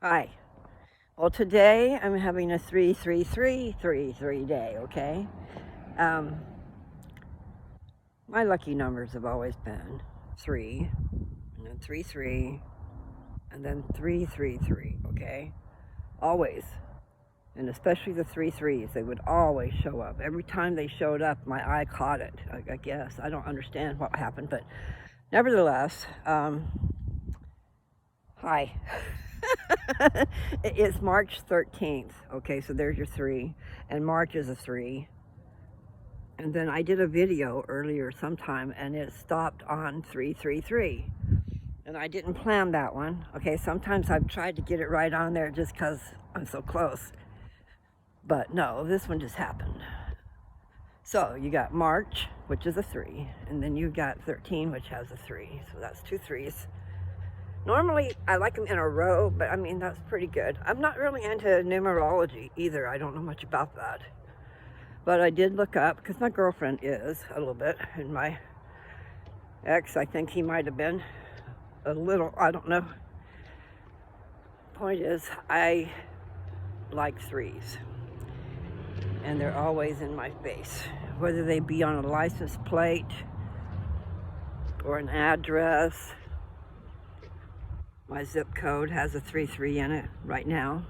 Hi. Well, today I'm having a 33333 day, okay? Um, my lucky numbers have always been 3, and then 33, and then 333, okay? Always. And especially the 3 3s, they would always show up. Every time they showed up, my eye caught it, I guess. I don't understand what happened, but nevertheless, hi. It's March 13th. Okay, so there's your 3. And March is a 3. And then I did a video earlier sometime and it stopped on 333. And I didn't plan that one. Okay, sometimes I've tried to get it right on there just because I'm so close. But no, this one just happened. So you got March, which is a 3. And then you got 13, which has a 3. So that's 2 3s. Normally, I like them in a row, but I mean, that's pretty good. I'm not really into numerology either. I don't know much about that. But I did look up, because my girlfriend is a little bit, and my ex, I think he might have been a little, I don't know. Point is, I like 3s, and they're always in my face, whether they be on a license plate or an address. My zip code has a 33 in it right now.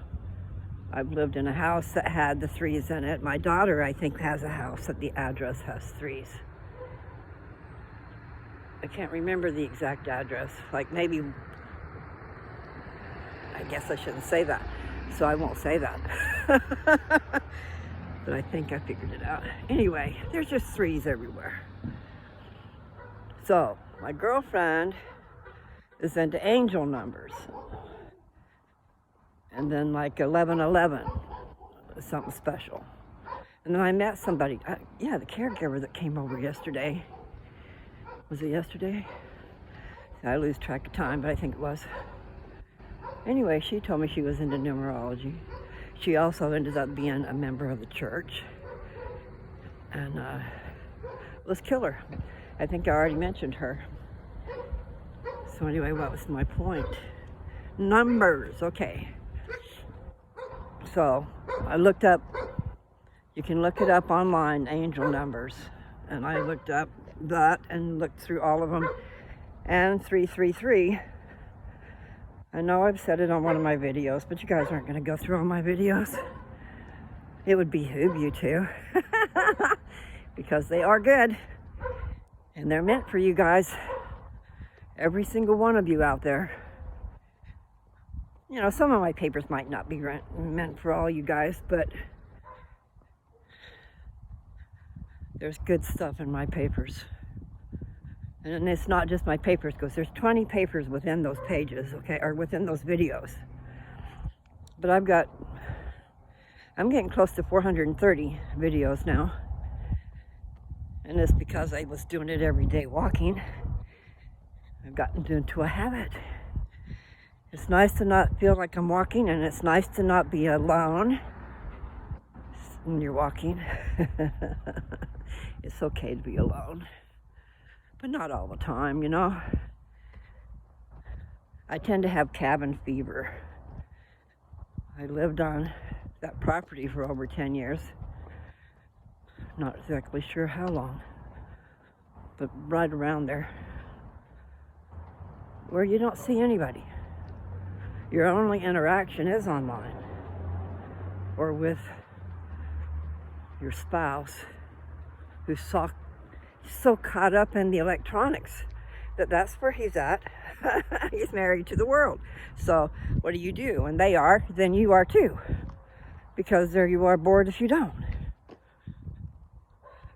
I've lived in a house that had the 3s in it. My daughter, I think, has a house that the address has 3s. I can't remember the exact address. Like maybe, I guess I shouldn't say that, so I won't say that. But I think I figured it out. Anyway, there's just 3s everywhere. So my girlfriend is into angel numbers. And then like 1111, something special. And then I met somebody, the caregiver that came over yesterday. Was it yesterday? I lose track of time, but I think it was. Anyway, she told me she was into numerology. She also ended up being a member of the church. And let's kill her. I think I already mentioned her. So anyway, what was my point? Numbers, okay. So I looked up, you can look it up online, angel numbers. And I looked up that and looked through all of them. And 333, I know I've said it on one of my videos, but you guys aren't going to go through all my videos. It would behoove you to, because they are good. And they're meant for you guys. Every single one of you out there. You know, some of my papers might not be meant for all you guys, but there's good stuff in my papers. And it's not just my papers, because there's 20 papers within those pages, okay, or within those videos. But I'm getting close to 430 videos now. And it's because I was doing it every day walking. I've gotten into a habit. It's nice to not feel like I'm walking, and it's nice to not be alone when you're walking. It's okay to be alone, but not all the time, you know. I tend to have cabin fever. I lived on that property for over 10 years. Not exactly sure how long, but right around there, where you don't see anybody. Your only interaction is online or with your spouse, who's so caught up in the electronics that's where he's at. He's married to the world. So what do? And they are, then you are too, because there you are bored if you don't.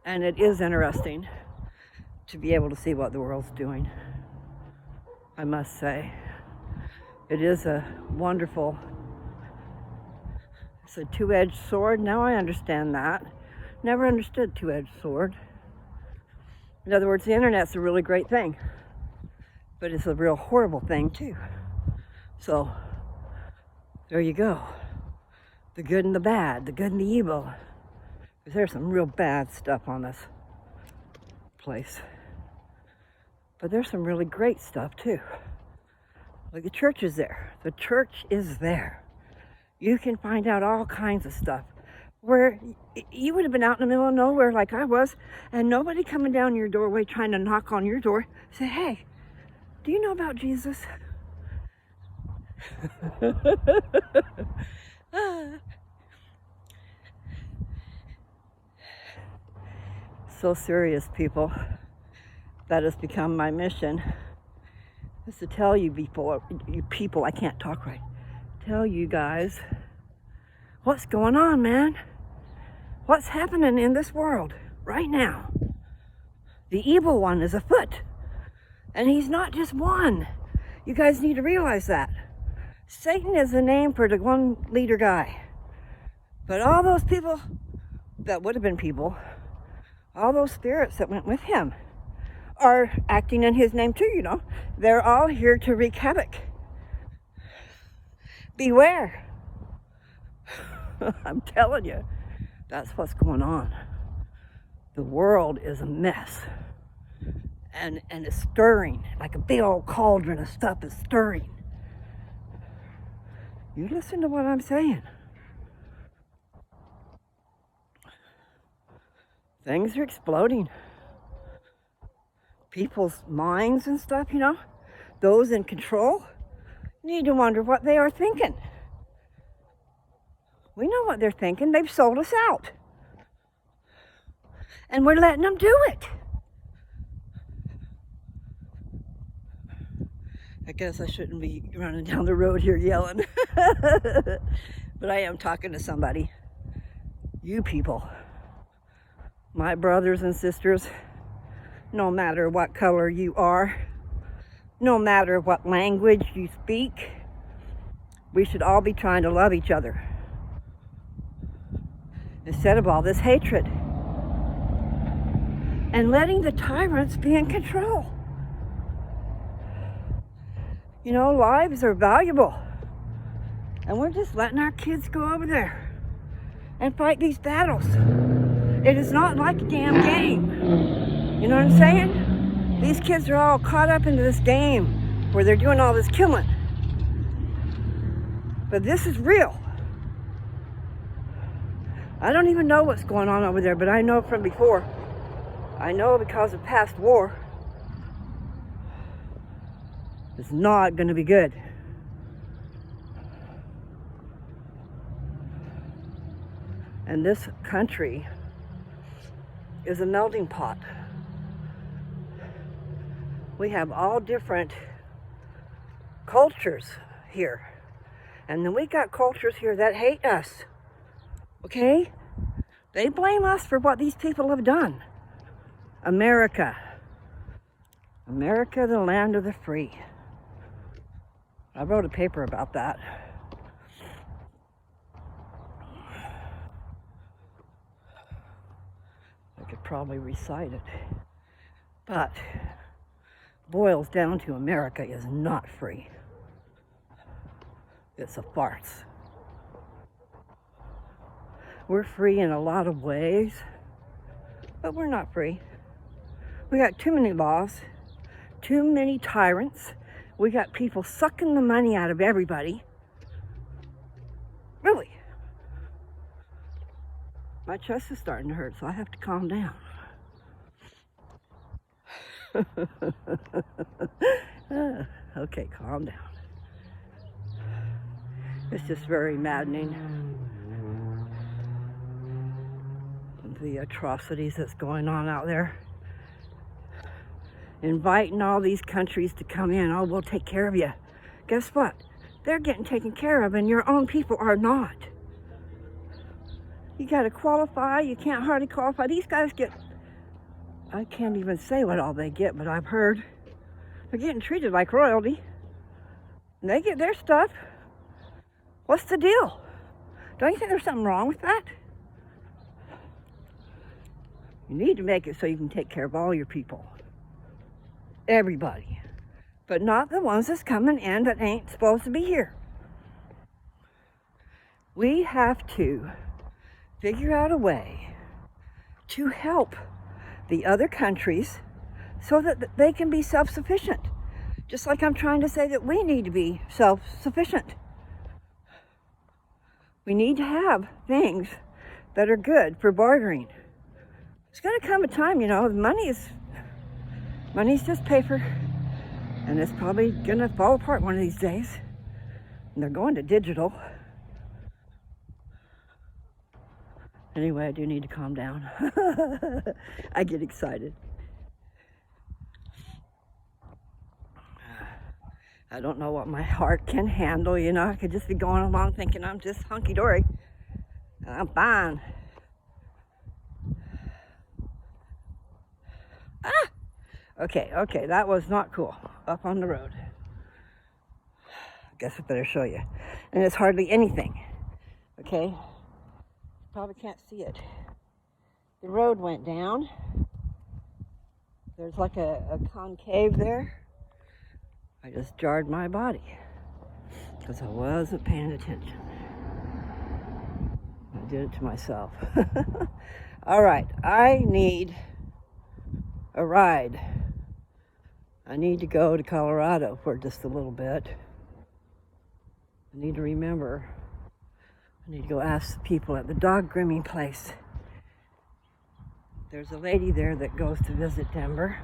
And it is interesting to be able to see what the world's doing, I must say. It is a wonderful, it's a two-edged sword. Now I understand that. Never understood two-edged sword. In other words, the internet's a really great thing, but it's a real horrible thing too. So there you go. The good and the bad, the good and the evil. Because there's some real bad stuff on this place. But there's some really great stuff too. Like the church is there. The church is there. You can find out all kinds of stuff where you would have been out in the middle of nowhere like I was, and nobody coming down your doorway trying to knock on your door, say, hey, do you know about Jesus? So serious, people. That has become my mission, is to tell you people, I can't talk right, tell you guys what's going on, man. What's happening in this world right now? The evil one is afoot, and he's not just one. You guys need to realize that. Satan is the name for the one leader guy. But all those people that would have been people, all those spirits that went with him, are acting in his name too, you know. They're all here to wreak havoc. Beware. I'm telling you, that's what's going on. The world is a mess. And it's stirring, like a big old cauldron of stuff is stirring. You listen to what I'm saying. Things are exploding. People's minds and stuff, you know, those in control need to wonder what they are thinking. We know what they're thinking. They've sold us out. And we're letting them do it. I guess I shouldn't be running down the road here yelling. But I am talking to somebody. You people, my brothers and sisters, no matter what color you are, no matter what language you speak, we should all be trying to love each other instead of all this hatred and letting the tyrants be in control. You know, lives are valuable, and we're just letting our kids go over there and fight these battles. It is not like a damn game. You know what I'm saying? These kids are all caught up into this game where they're doing all this killing. But this is real. I don't even know what's going on over there, but I know from before. I know because of past war. It's not going to be good. And this country is a melting pot. We have all different cultures here. And then we got cultures here that hate us. Okay? They blame us for what these people have done. America. America, the land of the free. I wrote a paper about that. I could probably recite it. But boils down to America is not free. It's a farce. We're free in a lot of ways, but we're not free. We got too many laws, too many tyrants. We got people sucking the money out of everybody. Really. My chest is starting to hurt, so I have to calm down. Okay, calm down. It's just very maddening. The atrocities that's going on out there. Inviting all these countries to come in. Oh, we'll take care of you. Guess what? They're getting taken care of and your own people are not. You got to qualify. You can't hardly qualify. These guys get, I can't even say what all they get, but I've heard they're getting treated like royalty. And they get their stuff. What's the deal? Don't you think there's something wrong with that? You need to make it so you can take care of all your people. Everybody. But not the ones that's coming in that ain't supposed to be here. We have to figure out a way to help the other countries so that they can be self-sufficient. Just like I'm trying to say that we need to be self-sufficient. We need to have things that are good for bartering. There's going to come a time, money's just paper, and it's probably going to fall apart one of these days. And they're going to digital. Anyway, I do need to calm down. I get excited. I don't know what my heart can handle, I could just be going along thinking I'm just hunky-dory. I'm fine. Okay, that was not cool. Up on the road. I guess I better show you. And it's hardly anything, okay? Probably can't see it. The road went down. There's like a concave there. I just jarred my body because I wasn't paying attention. I did it to myself. All right, I need a ride. I need to go to Colorado for just a little bit. I need to remember. I need to go ask the people at the dog grooming place. There's a lady there that goes to visit Denver.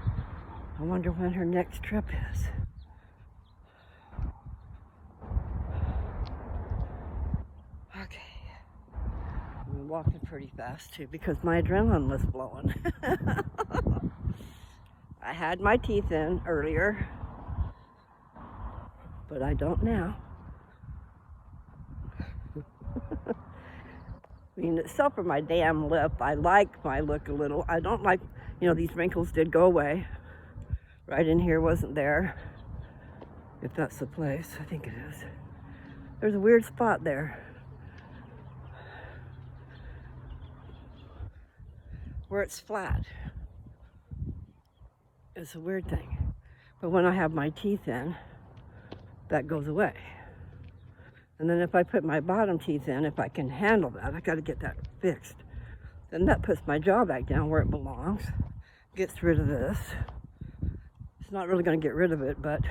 I wonder when her next trip is. Okay. I'm walking pretty fast too because my adrenaline was blowing. I had my teeth in earlier, but I don't now. I mean, except for my damn lip, I like my look a little. I don't like, these wrinkles did go away. Right in here wasn't there. If that's the place, I think it is. There's a weird spot there. Where it's flat. It's a weird thing. But when I have my teeth in, that goes away. And then if I put my bottom teeth in, if I can handle that, I got to get that fixed. Then that puts my jaw back down where it belongs. Gets rid of this. It's not really going to get rid of it, but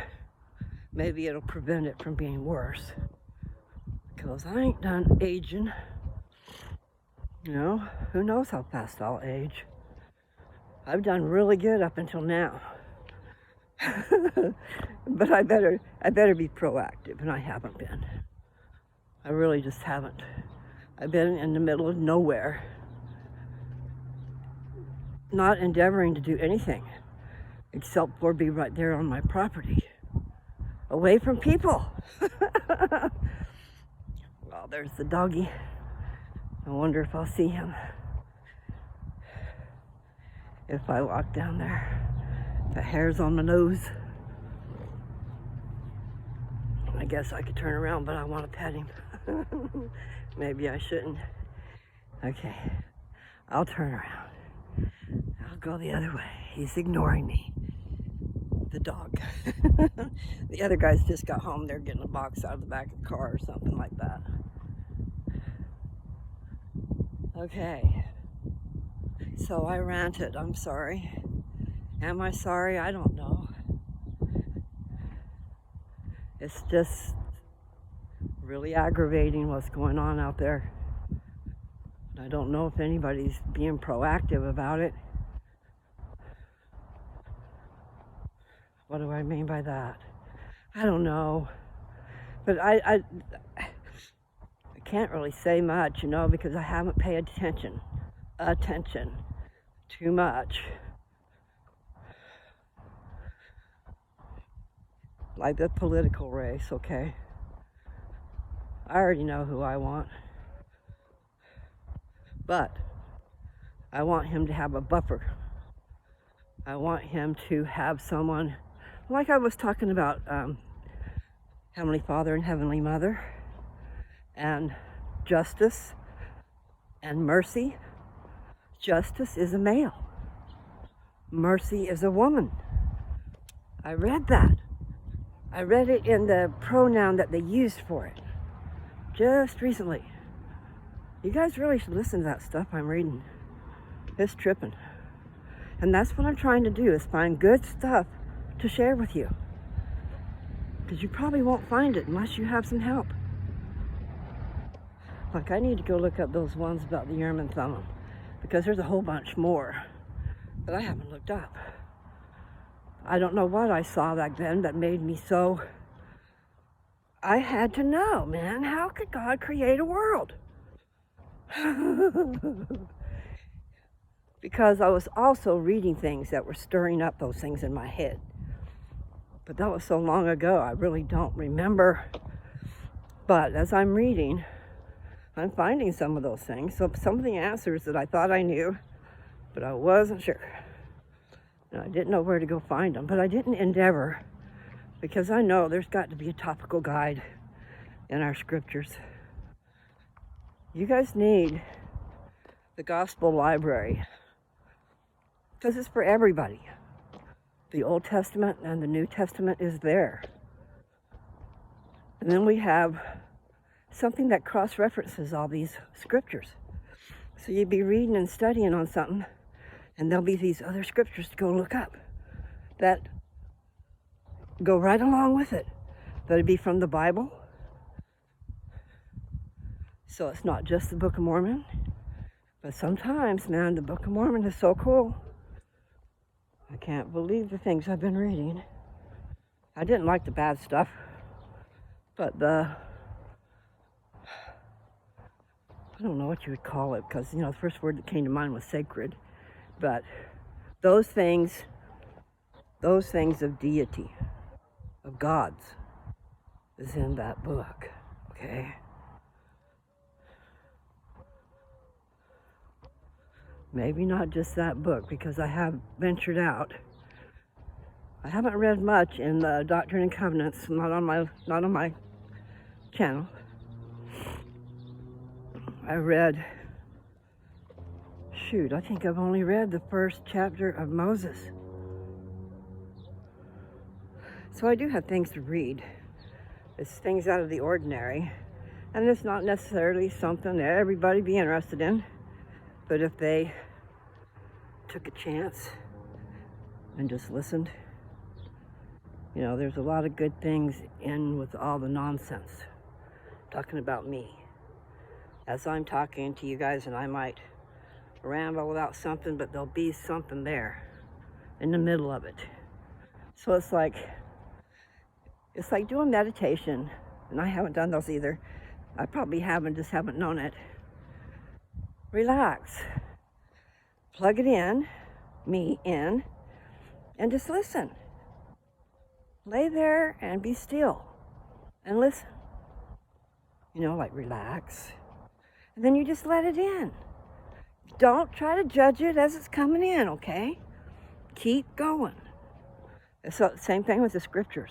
maybe it'll prevent it from being worse. Because I ain't done aging. Who knows how fast I'll age. I've done really good up until now. But I better be proactive, and I haven't been. I really just haven't. I've been in the middle of nowhere, not endeavoring to do anything except for be right there on my property, away from people. Well, there's the doggy. I wonder if I'll see him if I walk down there. The hair's on my nose. I guess I could turn around, but I want to pet him. Maybe I shouldn't. Okay, I'll turn around. I'll go the other way. He's ignoring me. The dog. The other guys just got home. They're getting a box out of the back of the car or something like that. Okay. So I ranted. I'm sorry. Am I sorry? I don't know. It's just really aggravating what's going on out there. I don't know if anybody's being proactive about it. What do I mean by that? I don't know. But I can't really say much, because I haven't paid attention too much. Like the political race, okay? I already know who I want. But I want him to have a buffer. I want him to have someone, like I was talking about Heavenly Father and Heavenly Mother, and justice and mercy. Justice is a male. Mercy is a woman. I read that. I read it in the pronoun that they used for it just recently. You guys really should listen to that stuff I'm reading. It's tripping. And that's what I'm trying to do, is find good stuff to share with you. because you probably won't find it unless you have some help. Like, I need to go look up those ones about the Urim and Thummim, because there's a whole bunch more that I haven't looked up. I don't know what I saw back then that made me so... I had to know, man, how could God create a world? Because I was also reading things that were stirring up those things in my head. But that was so long ago, I really don't remember. But as I'm reading, I'm finding some of those things. So some of the answers that I thought I knew, but I wasn't sure. And I didn't know where to go find them. But I didn't endeavor, because I know there's got to be a topical guide in our scriptures. You guys need the gospel library, because it's for everybody. The Old Testament and the New Testament is there. And then we have something that cross-references all these scriptures. So you'd be reading and studying on something, and there'll be these other scriptures to go look up that go right along with it. That'd be from the Bible. So it's not just the Book of Mormon. But sometimes, man, the Book of Mormon is so cool. I can't believe the things I've been reading. I didn't like the bad stuff, but I don't know what you would call it, because, the first word that came to mind was sacred. But those things of deity, of God's, is in that book, okay? Maybe not just that book, because I have ventured out. I haven't read much in the Doctrine and Covenants, not on my channel. I read, I think I've only read the first chapter of Moses. So I do have things to read. It's things out of the ordinary. And it's not necessarily something that everybody be interested in. But if they took a chance and just listened, there's a lot of good things in with all the nonsense. Talking about me. As I'm talking to you guys, and I might ramble about something, but there'll be something there in the middle of it. So it's like doing meditation, and I haven't done those either. I probably haven't, just haven't known it. Relax. Plug it in, me in, and just listen. Lay there and be still and listen. Relax. And then you just let it in. Don't try to judge it as it's coming in, okay? Keep going. So, same thing with the scriptures.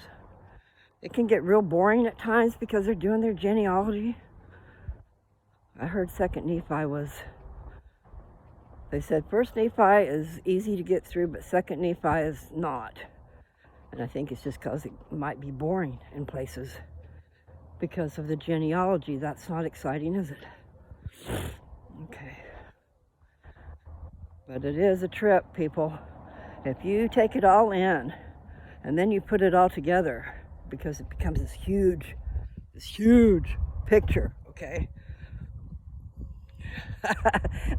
It can get real boring at times because they're doing their genealogy. I heard 2nd Nephi they said 1st Nephi is easy to get through, but 2nd Nephi is not. And I think it's just because it might be boring in places because of the genealogy. That's not exciting, is it? Okay. But it is a trip, people. If you take it all in and then you put it all together, because it becomes this huge picture, okay?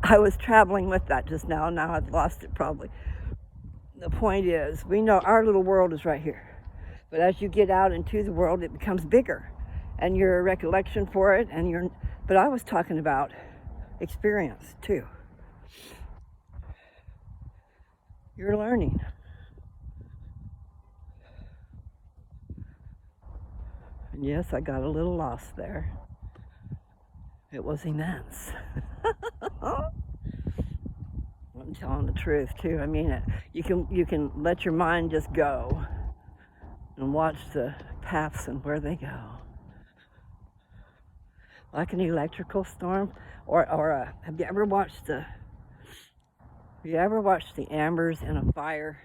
I was traveling with that just now. Now I've lost it probably. The point is, we know our little world is right here. But as you get out into the world, it becomes bigger. And your recollection for it, but I was talking about experience too. You're learning. And yes, I got a little lost there. It was immense. I'm telling the truth too. I mean, you can let your mind just go and watch the paths and where they go. Like an electrical storm, or have you ever watched the embers in a fire,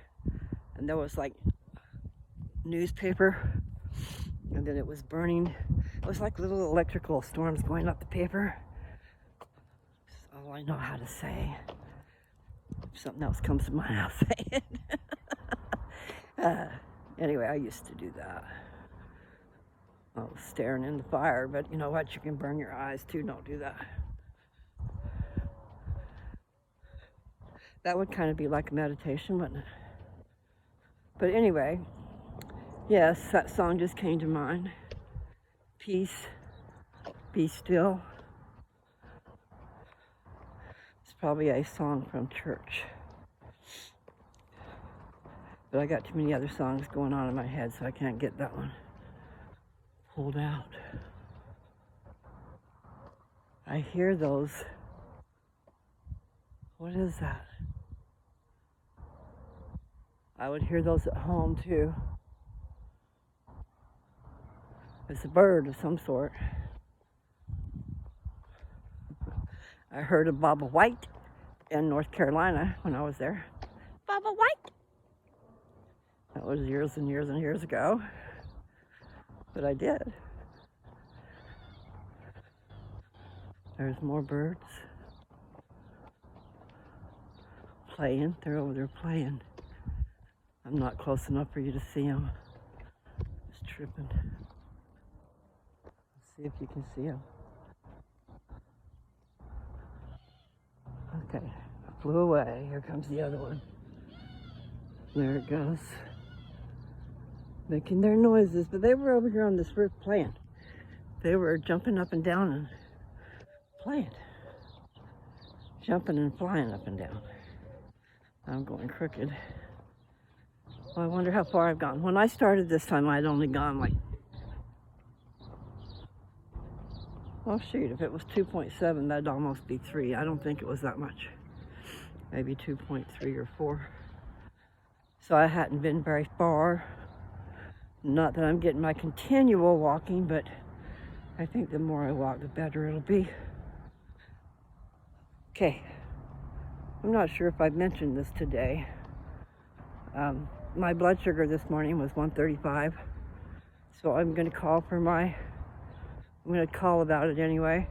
and there was like newspaper, and then it was burning. It was like little electrical storms going up the paper. That's all I know how to say. If something else comes to mind, I'll say it. Anyway, I used to do that. Oh, staring in the fire, but you know what? You can burn your eyes too. Don't do that. That would kind of be like a meditation, wouldn't it? But anyway, yes, that song just came to mind. Peace, be still. It's probably a song from church. But I got too many other songs going on in my head, so I can't get that one pulled out. I hear those. What is that? I would hear those at home too. It's a bird of some sort. I heard of Baba White in North Carolina when I was there. Baba White! That was years and years and years ago. But I did. There's more birds playing. They're over there playing. I'm not close enough for you to see them. Just tripping. Let's see if you can see them. Okay, I flew away. Here comes the other one. There it goes. Making their noises, but they were over here on this roof playing. They were jumping up and down and playing. Jumping and flying up and down. I'm going crooked. Well, I wonder how far I've gone. When I started this time, I'd only gone like, well, shoot, if it was 2.7, that'd almost be 3. I don't think it was that much. Maybe 2.3 or 4. So I hadn't been very far. Not that I'm getting my continual walking, but I think the more I walk, the better it'll be. Okay. I'm not sure if I've mentioned this today. My blood sugar this morning was 135. So I'm going to call about it anyway.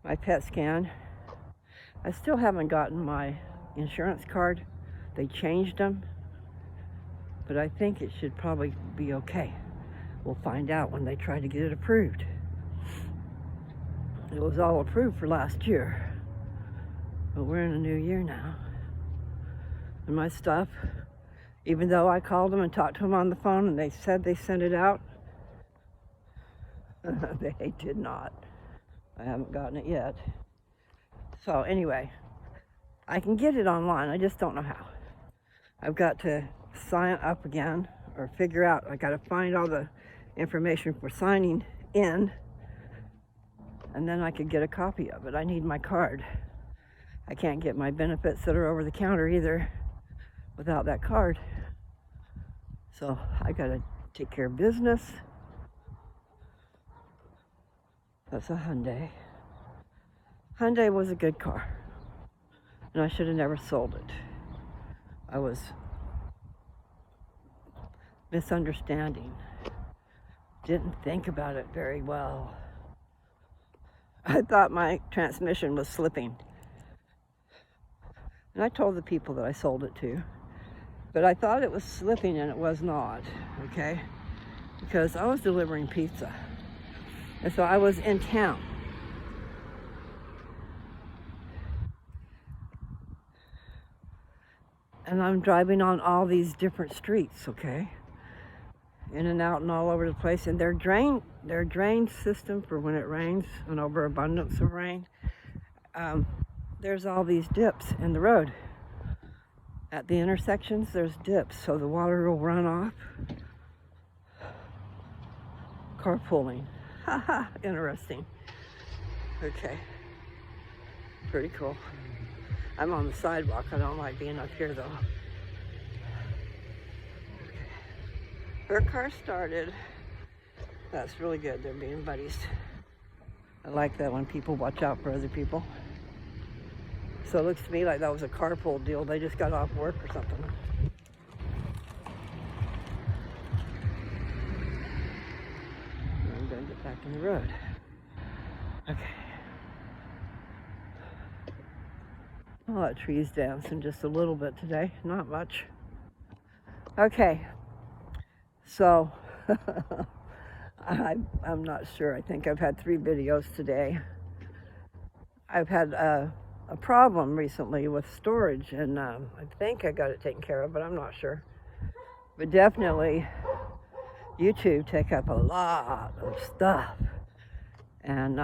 My PET scan. I still haven't gotten my insurance card. They changed them. But I think it should probably be okay. We'll find out when they try to get it approved. It was all approved for last year. But we're in a new year now. And my stuff, even though I called them and talked to them on the phone and they said they sent it out, they did not. I haven't gotten it yet. So anyway, I can get it online. I just don't know how. I've got to sign up again or figure out. I got to find all the information for signing in, and then I could get a copy of it. I need my card. I can't get my benefits that are over the counter either without that card. So I got to take care of business. That's a Hyundai. Hyundai was a good car, and I should have never sold it. I was misunderstanding. Didn't think about it very well. I thought my transmission was slipping. And I told the people that I sold it to. But I thought it was slipping and it was not, okay? Because I was delivering pizza. And so I was in town. And I'm driving on all these different streets, okay? In and out and all over the place. And their drain system for when it rains, an overabundance of rain, there's all these dips in the road. At the intersections, there's dips, so the water will run off. Carpooling. Haha, interesting. Okay. Pretty cool. I'm on the sidewalk. I don't like being up here, though. Okay. Her car started. That's really good. They're being buddies. I like that when people watch out for other people. So it looks to me like that was a carpool deal. They just got off work or something. I'm going to get back in the road. Okay. Oh, that tree's dancing just a little bit today. Not much. Okay. So, I'm not sure. I think I've had 3 videos today. I've had a problem recently with storage, and I think I got it taken care of, but I'm not sure. But definitely, YouTube take up a lot of stuff, and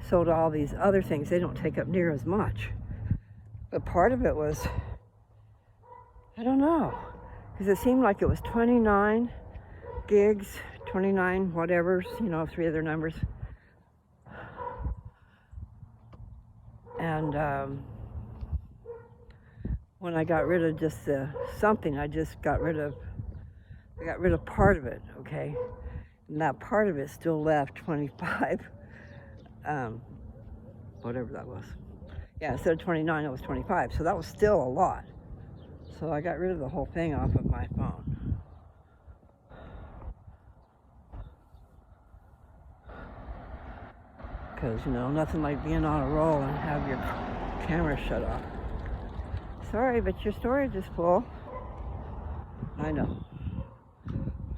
so do all these other things. They don't take up near as much. But part of it was, I don't know, because it seemed like it was 29 gigs, 29 whatevers, 3 other numbers. And when I got rid of just something, I got rid of part of it, okay? And that part of it still left 25, whatever that was. Yeah, instead of 29, it was 25. So that was still a lot. So I got rid of the whole thing off of my phone. Because, nothing like being on a roll and have your camera shut off. Sorry, but your storage is full. I know.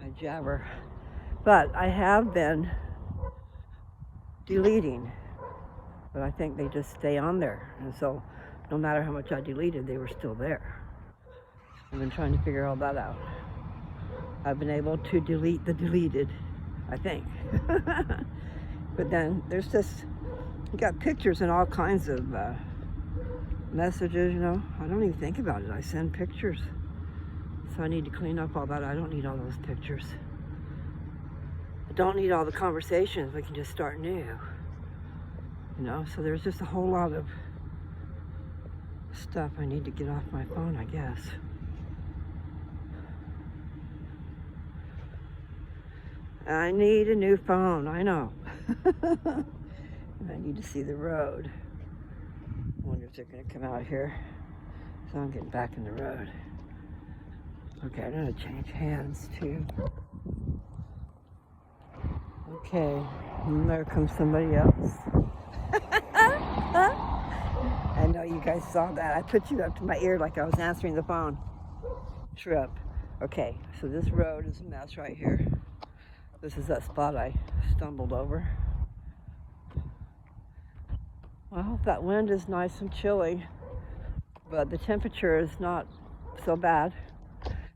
I jabber. But I have been deleting. But I think they just stay on there. And so no matter how much I deleted, they were still there. I've been trying to figure all that out. I've been able to delete the deleted, I think. But then there's just, you got pictures and all kinds of messages, I don't even think about it. I send pictures. So I need to clean up all that. I don't need all those pictures. I don't need all the conversations. We can just start new. So there's just a whole lot of stuff I need to get off my phone, I guess. I need a new phone, I know. And I need to see the road. I wonder if they're gonna come out here. So I'm getting back in the road. Okay, I'm gonna change hands too. Okay, and there comes somebody else. I know you guys saw that. I put you up to my ear like I was answering the phone. Trip. Okay, so this road is a mess right here. This is that spot I stumbled over. Well, that wind is nice and chilly, but the temperature is not so bad.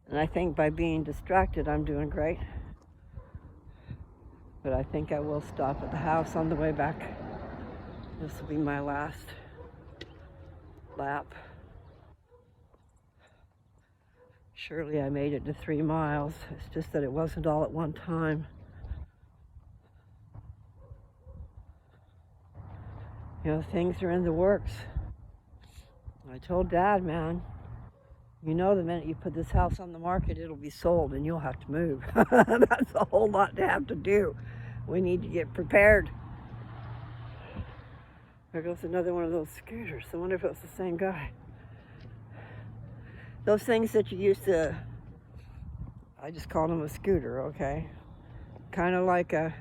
And I think by being distracted, I'm doing great. But I think I will stop at the house on the way back. This will be my last lap. Surely I made it to 3 miles. It's just that it wasn't all at one time. Things are in the works. I told Dad, man, the minute you put this house on the market, it'll be sold and you'll have to move. That's a whole lot to have to do. We need to get prepared. There goes another one of those scooters. I wonder if it's the same guy. Those things that you used to, I just called them a scooter, okay? Kind of like a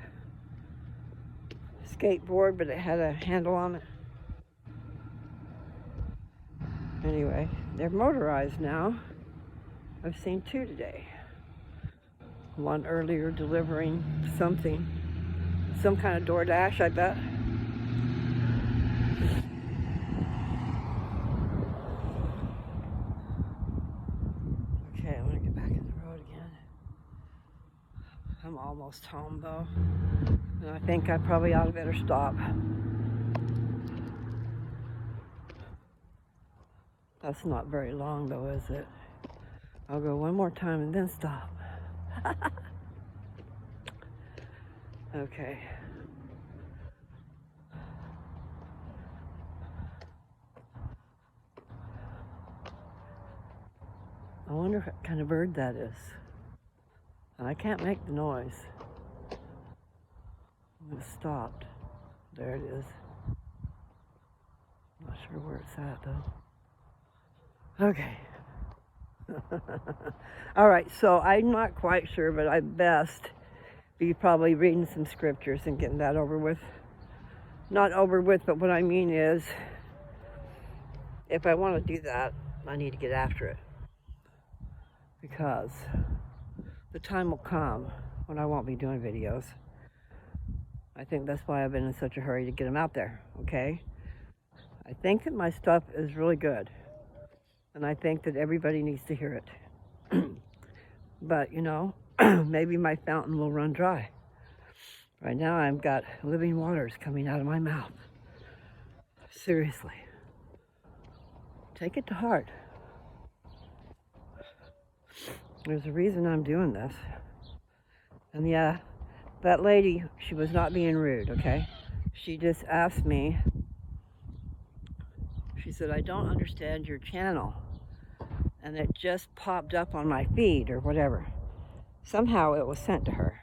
skateboard, but it had a handle on it. Anyway, they're motorized now. I've seen 2 today. One earlier delivering something, some kind of DoorDash, I bet. Okay, I'm gonna get back in the road again. I'm almost home though, and I think I probably ought to better stop. That's not very long though, is it? I'll go one more time and then stop. Okay. I wonder what kind of bird that is. I can't make the noise. It stopped. There it is. Not sure where it's at though. Okay. All right, so I'm not quite sure, but I best be probably reading some scriptures and getting that over with. Not over with, but what I mean is, if I want to do that, I need to get after it. Because the time will come when I won't be doing videos. I think that's why I've been in such a hurry to get them out there, okay? I think that my stuff is really good, and I think that everybody needs to hear it. But, you know, maybe my fountain will run dry. Right now I've got living waters coming out of my mouth. Seriously. Take it to heart. There's a reason I'm doing this. And yeah, that lady, she was not being rude, okay? She just asked me, she said, I don't understand your channel. And it just popped up on my feed or whatever. Somehow it was sent to her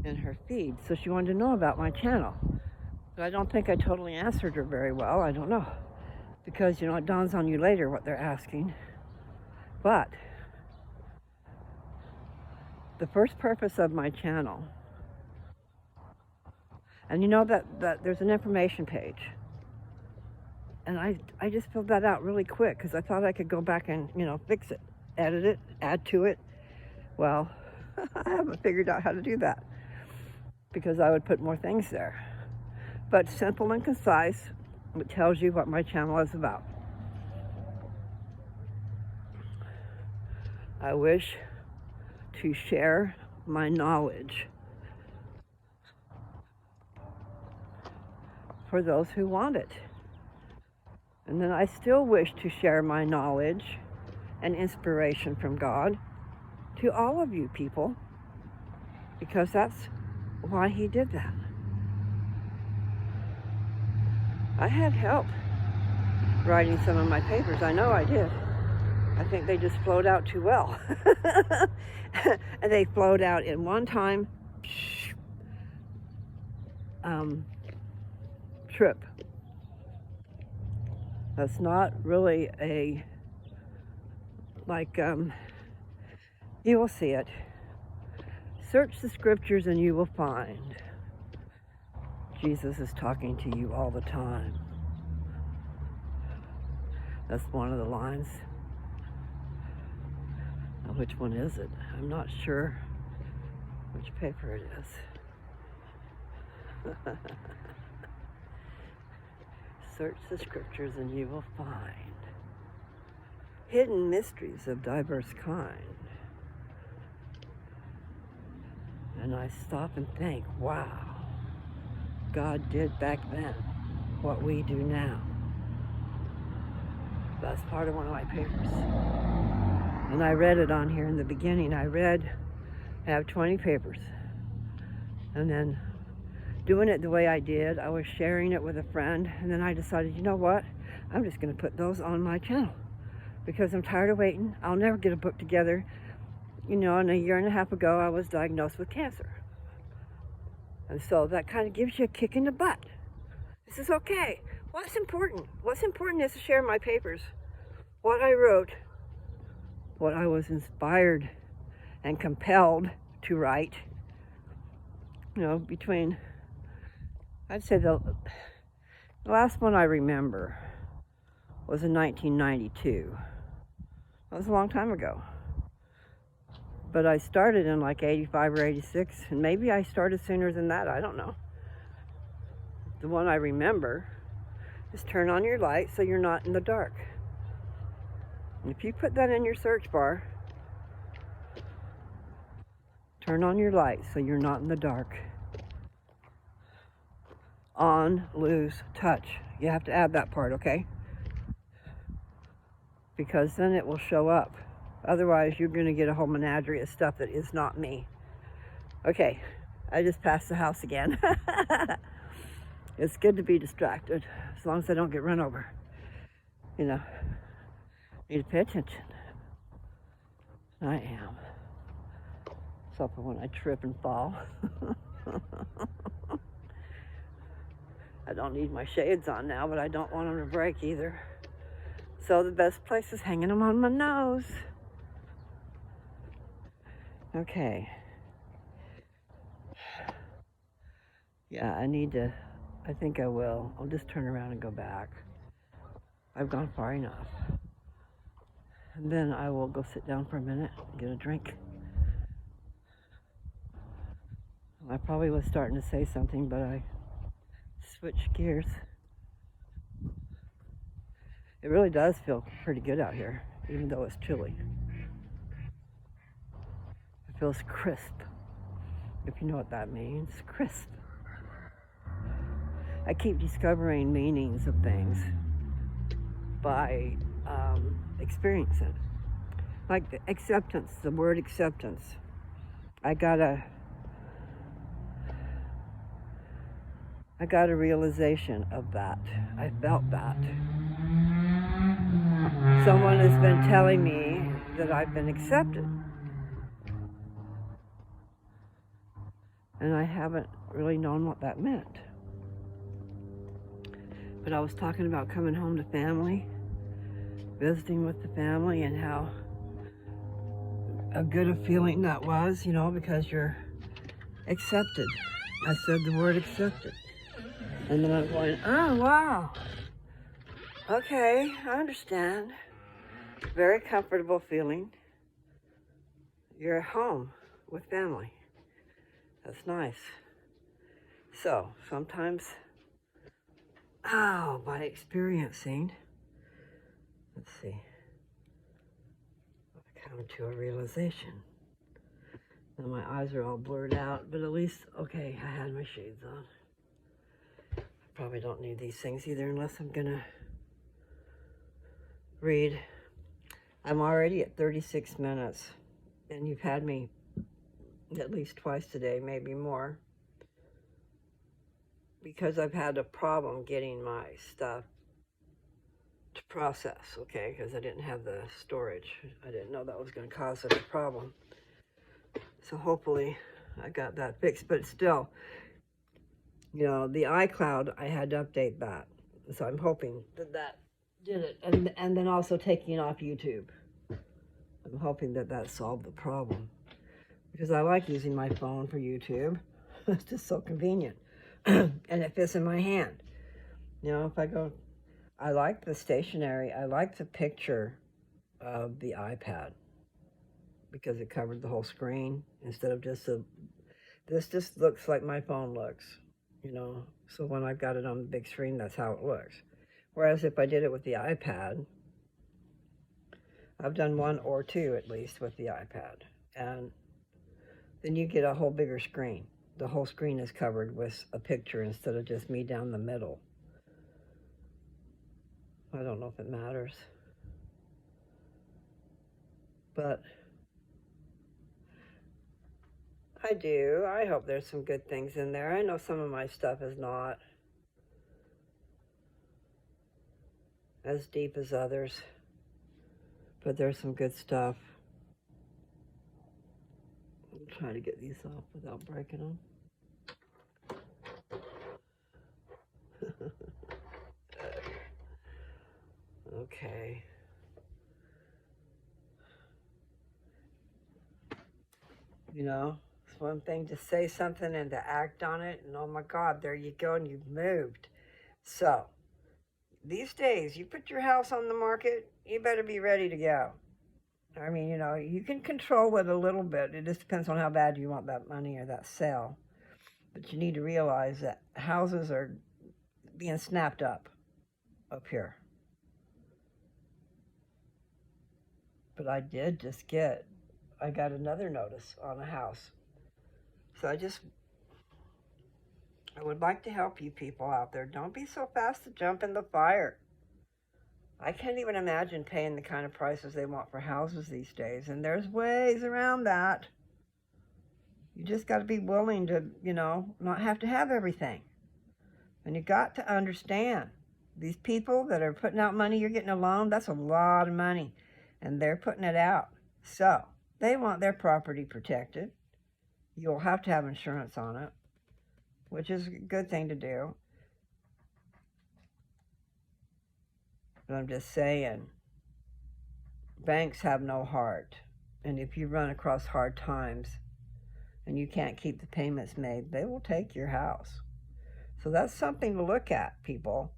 in her feed. So she wanted to know about my channel. But I don't think I totally answered her very well. I don't know. Because, you know, it dawns on you later what they're asking. But the first purpose of my channel, and you know that there's an information page. And I just filled that out really quick because I thought I could go back and, you know, fix it, edit it, add to it. Well, I haven't figured out how to do that because I would put more things there. But simple and concise, it tells you what my channel is about. I wish to share my knowledge for those who want it. And then I still wish to share my knowledge and inspiration from God to all of you people, because that's why He did that. I had help writing some of my papers. I know I did. I think they just flowed out too well. And they flowed out in one time trip. That's not really a, like, you will see it. Search the scriptures and you will find Jesus is talking to you all the time. That's one of the lines. Now, which one is it? I'm not sure which paper it is. Search the scriptures and you will find hidden mysteries of diverse kind. And I stop and think, wow, God did back then what we do now. That's part of one of my papers. And I read it on here in the beginning. I have 20 papers. And then doing it the way I did, I was sharing it with a friend, and then I decided, you know what? I'm just going to put those on my channel because I'm tired of waiting. I'll never get a book together. You know, and a year and a half ago, I was diagnosed with cancer. And so that kind of gives you a kick in the butt. This is okay. What's important? What's important is to share my papers, what I wrote, what I was inspired and compelled to write. You know, between, I'd say the last one I remember was in 1992. That was a long time ago. But I started in like 85 or 86, and maybe I started sooner than that, I don't know. The one I remember is turn on your light so you're not in the dark. And if you put that in your search bar, turn on your light so you're not in the dark. On, lose, touch. You have to add that part, okay? Because then it will show up. Otherwise, you're going to get a whole menagerie of stuff that is not me. Okay, I just passed the house again. It's good to be distracted, as long as I don't get run over. You know, need to pay attention. I am. Except for when I trip and fall. I don't need my shades on now, but I don't want them to break either. So the best place is hanging them on my nose. Okay. Yeah, I think I will. I'll just turn around and go back. I've gone far enough. And then I will go sit down for a minute and get a drink. I probably was starting to say something, but I switched gears. It really does feel pretty good out here, even though it's chilly. It feels crisp, if you know what that means. Crisp. I keep discovering meanings of things by experiencing. Like the acceptance, the word acceptance. I got a realization of that. I felt that. Someone has been telling me that I've been accepted. And I haven't really known what that meant. But I was talking about coming home to family, visiting with the family, and how good a feeling that was, you know, because you're accepted. I said the word accepted. And then I'm going, oh, wow. Okay, I understand. Very comfortable feeling. You're at home with family. That's nice. So, sometimes, by experiencing, let's see, I come to a realization. Now my eyes are all blurred out, but at least, okay, I had my shades on. I probably don't need these things either unless I'm gonna read. I'm already at 36 minutes, and you've had me at least twice today, maybe more, because I've had a problem getting my stuff to process, okay, because I didn't have the storage. I didn't know that was going to cause such a problem. So hopefully I got that fixed, but still, you know, the iCloud, I had to update that. So I'm hoping that that did it. And then also taking off YouTube. I'm hoping that that solved the problem, because I like using my phone for YouTube. It's just so convenient. And it fits in my hand. You know, if I go, I like the stationery. I like the picture of the iPad because it covered the whole screen instead of just this just looks like my phone looks, you know. So when I've got it on the big screen, that's how it looks. Whereas if I did it with the iPad, I've done one or two at least with the iPad, and then you get a whole bigger screen. The whole screen is covered with a picture instead of just me down the middle. I don't know if it matters, but I do. I hope there's some good things in there. I know some of my stuff is not as deep as others, but there's some good stuff. I'm trying to get these off without breaking them. Okay. You know, it's one thing to say something and to act on it, and oh my God, there you go, and you've moved. So, these days, you put your house on the market, you better be ready to go. I mean, you know, you can control it a little bit. It just depends on how bad you want that money or that sale. But you need to realize that houses are being snapped up here. But I did just I got another notice on a house. So I would like to help you people out there. Don't be so fast to jump in the fire. I can't even imagine paying the kind of prices they want for houses these days. And there's ways around that. You just got to be willing to, you know, not have to have everything. And you got to understand, these people that are putting out money, you're getting a loan, that's a lot of money. And they're putting it out. So, they want their property protected. You'll have to have insurance on it, which is a good thing to do. But I'm just saying, banks have no heart. And if you run across hard times and you can't keep the payments made, they will take your house. So that's something to look at, people.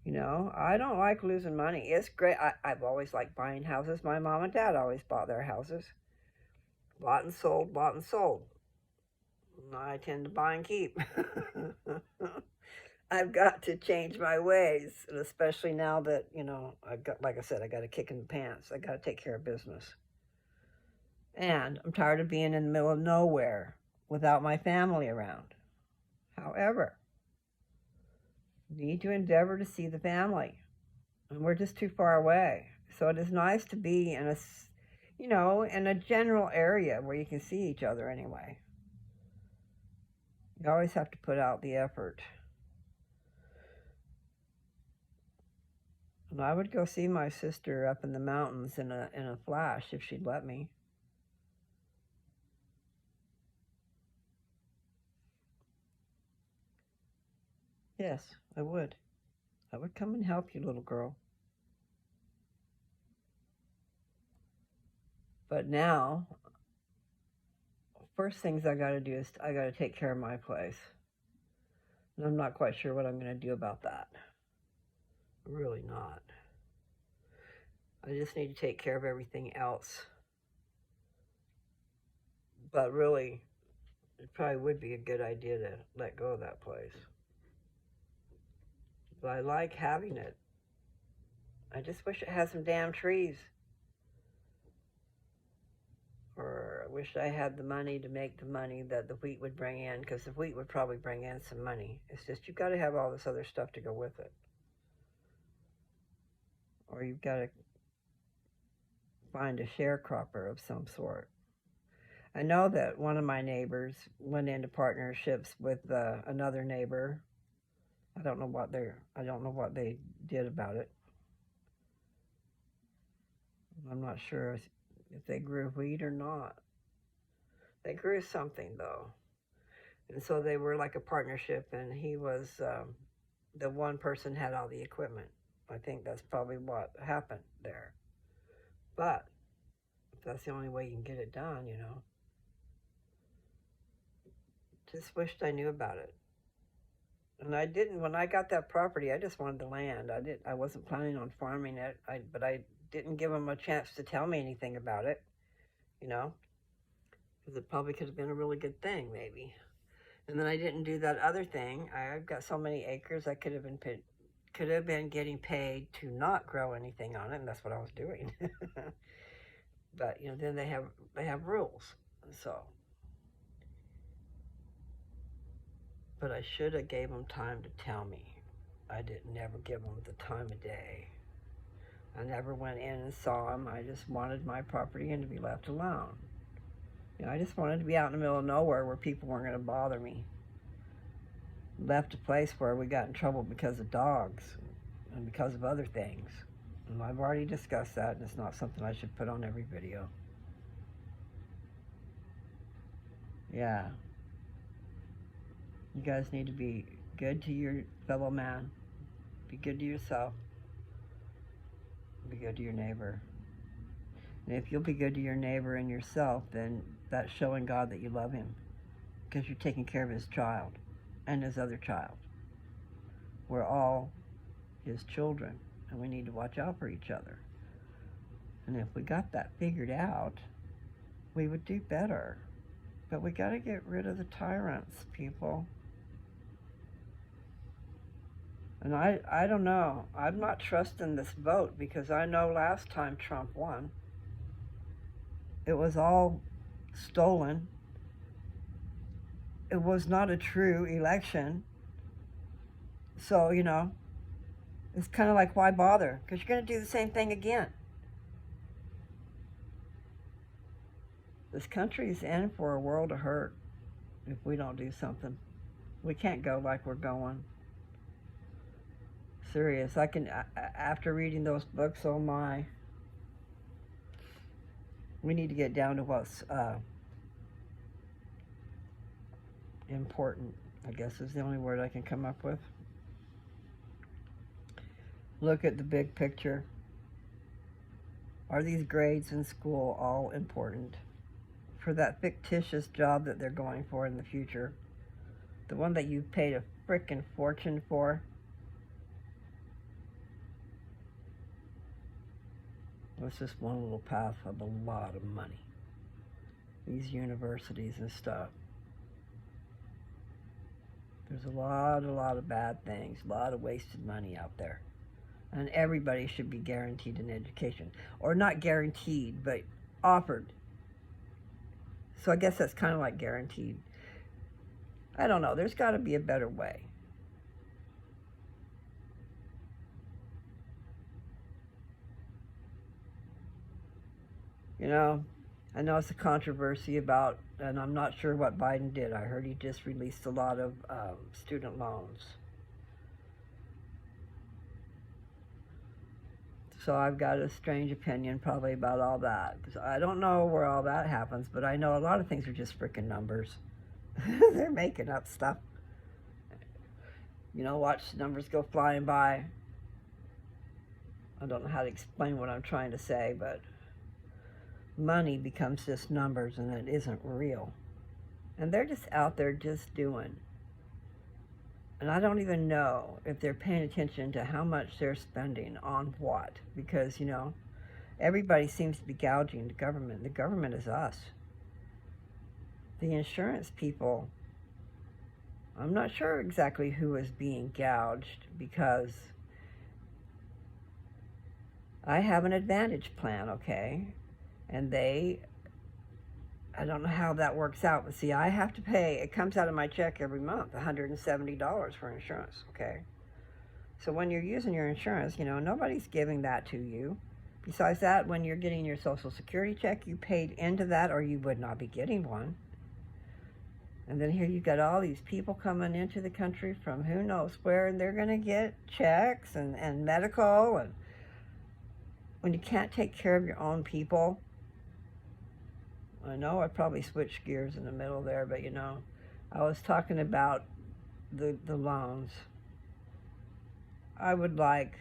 You know, I don't like losing money. It's great. I've always liked buying houses. My mom and dad always bought their houses. Bought and sold, bought and sold. I tend to buy and keep. I've got to change my ways, and especially now that, I've got, like I said, I got a kick in the pants. I got to take care of business. And I'm tired of being in the middle of nowhere without my family around. However, need to endeavor to see the family. And we're just too far away. So it is nice to be in in a general area where you can see each other anyway. You always have to put out the effort. And I would go see my sister up in the mountains in a flash if she'd let me. Yes, I would. I would come and help you, little girl. But now, first things I got to do is I got to take care of my place. And I'm not quite sure what I'm going to do about that. Really not. I just need to take care of everything else. But really, it probably would be a good idea to let go of that place. But I like having it. I just wish it had some damn trees. Or I wish I had the money to make the money that the wheat would bring in, because the wheat would probably bring in some money. It's just you've got to have all this other stuff to go with it. Or you've got to find a sharecropper of some sort. I know that one of my neighbors went into partnerships with another neighbor. I don't know what they did about it. I'm not sure if they grew wheat or not. They grew something though, and so they were like a partnership. And he was the one person had all the equipment. I think that's probably what happened there. But if that's the only way you can get it done, just wished I knew about it. And I didn't. When I got that property, I just wanted the land. I wasn't planning on farming it. But I didn't give them a chance to tell me anything about it, because it probably could have been a really good thing, maybe. And then I didn't do that other thing. I've got so many acres. I could have been getting paid to not grow anything on it, and that's what I was doing. But then they have rules, so. But I should have gave them time to tell me. I didn't never give them the time of day. I never went in and saw them. I just wanted my property and to be left alone. I just wanted to be out in the middle of nowhere where people weren't going to bother me. Left a place where we got in trouble because of dogs and because of other things. And I've already discussed that, and it's not something I should put on every video. Yeah. You guys need to be good to your fellow man. Be good to yourself. Be good to your neighbor. And if you'll be good to your neighbor and yourself, then that's showing God that you love him, because you're taking care of his child and his other child. We're all his children, and we need to watch out for each other. And if we got that figured out, we would do better. But we got to get rid of the tyrants, people. And I don't know. I'm not trusting this vote, because I know last time Trump won, it was all stolen. It was not a true election. So, it's kind of like, why bother? Because you're going to do the same thing again. This country is in for a world of hurt if we don't do something. We can't go like we're going. Serious. After reading those books, oh my. We need to get down to what's important, I guess is the only word I can come up with. Look at the big picture. Are these grades in school all important for that fictitious job that they're going for in the future? The one that you've paid a frickin' fortune for? It's just one little path of a lot of money. These universities and stuff. There's a lot of bad things, a lot of wasted money out there. And everybody should be guaranteed an education. Or not guaranteed, but offered. So I guess that's kind of like guaranteed. I don't know. There's got to be a better way. You know, I know it's a controversy about, and I'm not sure what Biden did. I heard he just released a lot of student loans. So I've got a strange opinion probably about all that. Because I don't know where all that happens, but I know a lot of things are just freaking numbers. They're making up stuff. You know, watch numbers go flying by. I don't know how to explain what I'm trying to say, but money becomes just numbers and it isn't real. And they're just out there just doing. And I don't even know if they're paying attention to how much they're spending on what. Because, you know, everybody seems to be gouging the government. The government is us. The insurance people, I'm not sure exactly who is being gouged, because I have an Advantage plan, okay? And I don't know how that works out, but see, I have to pay, it comes out of my check every month, $170 for insurance, okay? So when you're using your insurance, you know, nobody's giving that to you. Besides that, when you're getting your Social Security check, you paid into that or you would not be getting one. And then here you've got all these people coming into the country from who knows where, and they're going to get checks and medical. And when you can't take care of your own people, I know I probably switched gears in the middle there, but you know, I was talking about the loans. I would like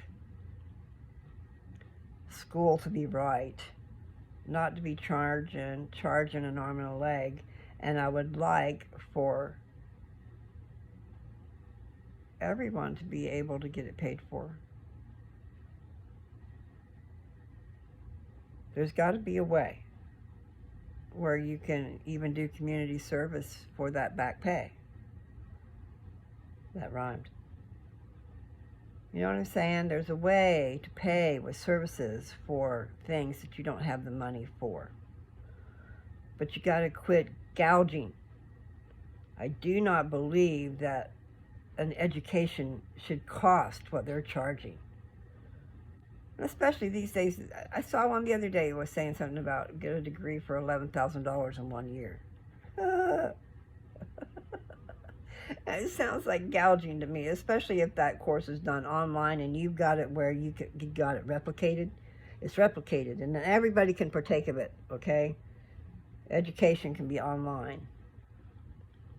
school to be right, not to be charging an arm and a leg. And I would like for everyone to be able to get it paid for. There's got to be a way where you can even do community service for that back pay. That rhymed. You know what I'm saying? There's a way to pay with services for things that you don't have the money for. But you got to quit gouging. I do not believe that an education should cost what they're charging. Especially these days. I saw one the other day that was saying something about get a degree for $11,000 in 1 year. It sounds like gouging to me, especially if that course is done online and you've got it where you got it replicated. It's replicated and then everybody can partake of it, okay? Education can be online.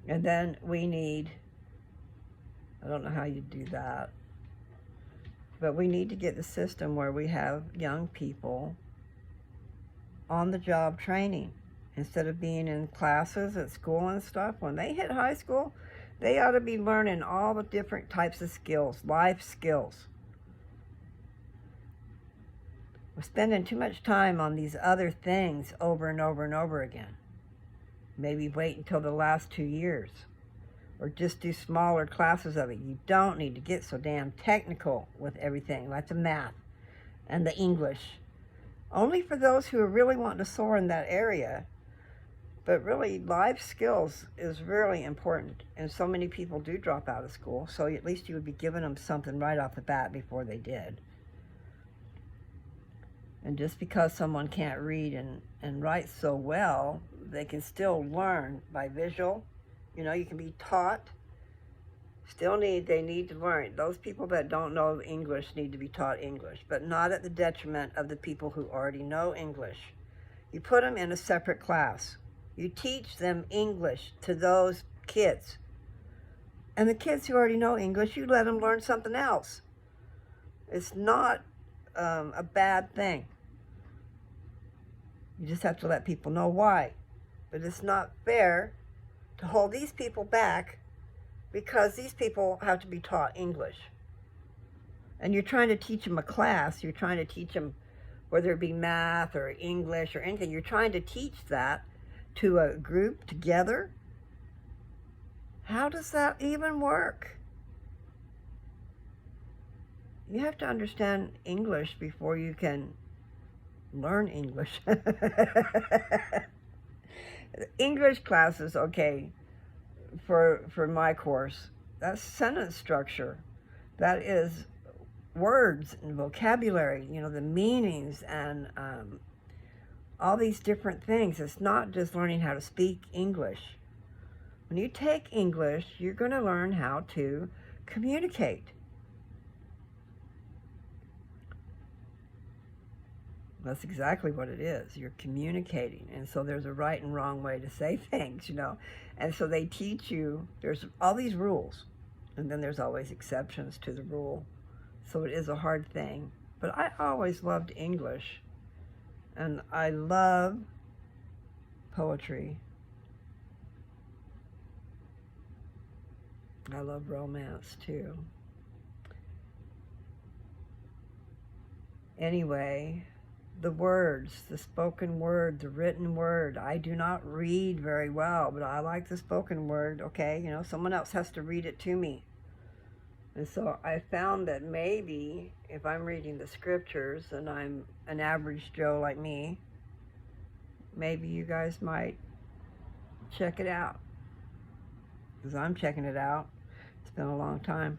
And then we need, I don't know how you do that, but we need to get the system where we have young people on the job training instead of being in classes at school and stuff. When they hit high school, they ought to be learning all the different types of skills, life skills. We're spending too much time on these other things over and over and over again. Maybe wait until the last 2 years. Or just do smaller classes of it. You don't need to get so damn technical with everything, like the math and the English. Only for those who are really wanting to soar in that area. But really, life skills is really important. And so many people do drop out of school, so at least you would be giving them something right off the bat before they did. And just because someone can't read and write so well, they can still learn by visual. You know, you can be taught. They need to learn. Those people that don't know English need to be taught English, but not at the detriment of the people who already know English. You put them in a separate class. You teach them English to those kids. And the kids who already know English, you let them learn something else. It's not a bad thing. You just have to let people know why. But it's not fair to hold these people back because these people have to be taught English. And you're trying to teach them a class. You're trying to teach them, whether it be math or English or anything, you're trying to teach that to a group together. How does that even work? You have to understand English before you can learn English. English classes, okay, for my course, that's sentence structure. That is words and vocabulary, you know, the meanings and all these different things. It's not just learning how to speak English. When you take English, you're going to learn how to communicate. That's exactly what it is. You're communicating. And so there's a right and wrong way to say things, you know. And so they teach you, there's all these rules. And then there's always exceptions to the rule. So it is a hard thing. But I always loved English. And I love poetry. I love romance too. Anyway, the words, the spoken word, the written word. I do not read very well, but I like the spoken word, okay? You know, someone else has to read it to me. And so I found that maybe if I'm reading the scriptures and I'm an average Joe like me, maybe you guys might check it out. Because I'm checking it out. It's been a long time.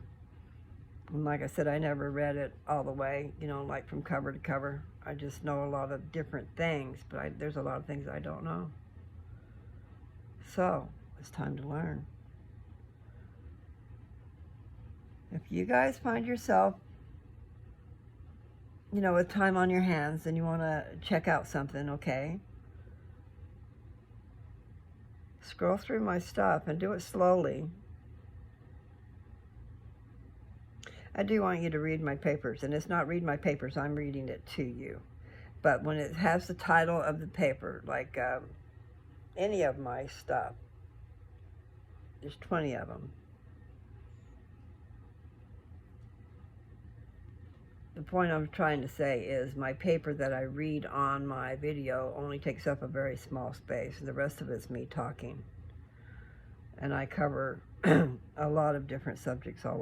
And like I said, I never read it all the way, you know, like from cover to cover. I just know a lot of different things, but there's a lot of things I don't know. So, it's time to learn. If you guys find yourself, you know, with time on your hands and you want to check out something, okay? Scroll through my stuff and do it slowly. I do want you to read my papers, and it's not read my papers, I'm reading it to you. But when it has the title of the paper, like any of my stuff, there's 20 of them. The point I'm trying to say is my paper that I read on my video only takes up a very small space. The rest of it's me talking. And I cover a lot of different subjects I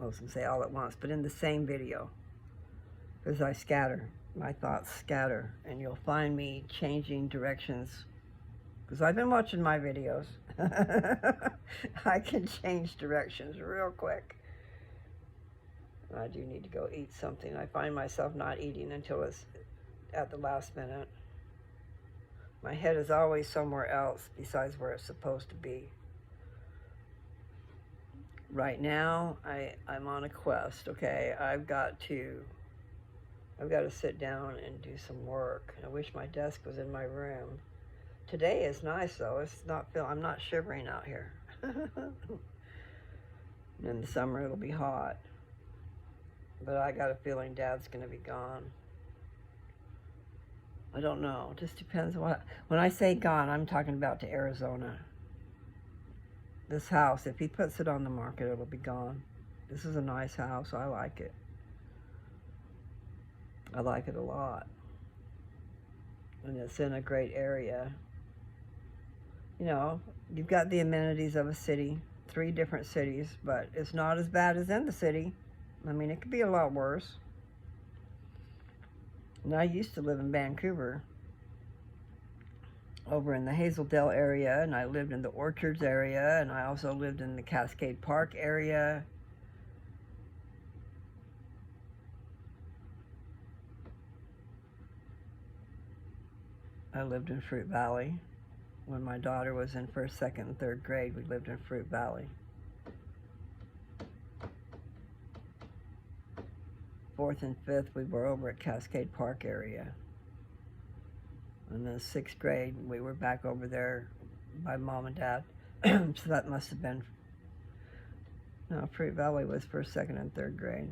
was going to say all at once, but in the same video. Because I scatter, my thoughts scatter, and you'll find me changing directions. Because I've been watching my videos. I can change directions real quick. I do need to go eat something. I find myself not eating until it's at the last minute. My head is always somewhere else besides where it's supposed to be. Right now, I'm on a quest, okay? I've got to sit down and do some work. I wish my desk was in my room. Today is nice though. I'm not shivering out here. In the summer it'll be hot. But I got a feeling Dad's gonna be gone. I don't know. It just depends when I say gone, I'm talking about to Arizona. This house, if he puts it on the market, it'll be gone. This is a nice house. I like it. I like it a lot. And it's in a great area. You know, you've got the amenities of a city, 3 different cities, but it's not as bad as in the city. I mean, it could be a lot worse. And I used to live in Vancouver, over in the Hazeldale area, and I lived in the Orchards area, and I also lived in the Cascade Park area. I lived in Fruit Valley. When my daughter was in 1st, 2nd, and 3rd grade, we lived in Fruit Valley. 4th and 5th, we were over at Cascade Park area. And then 6th grade, we were back over there by Mom and Dad. So that must have been, no, Fruit Valley was 1st, 2nd, and 3rd grade.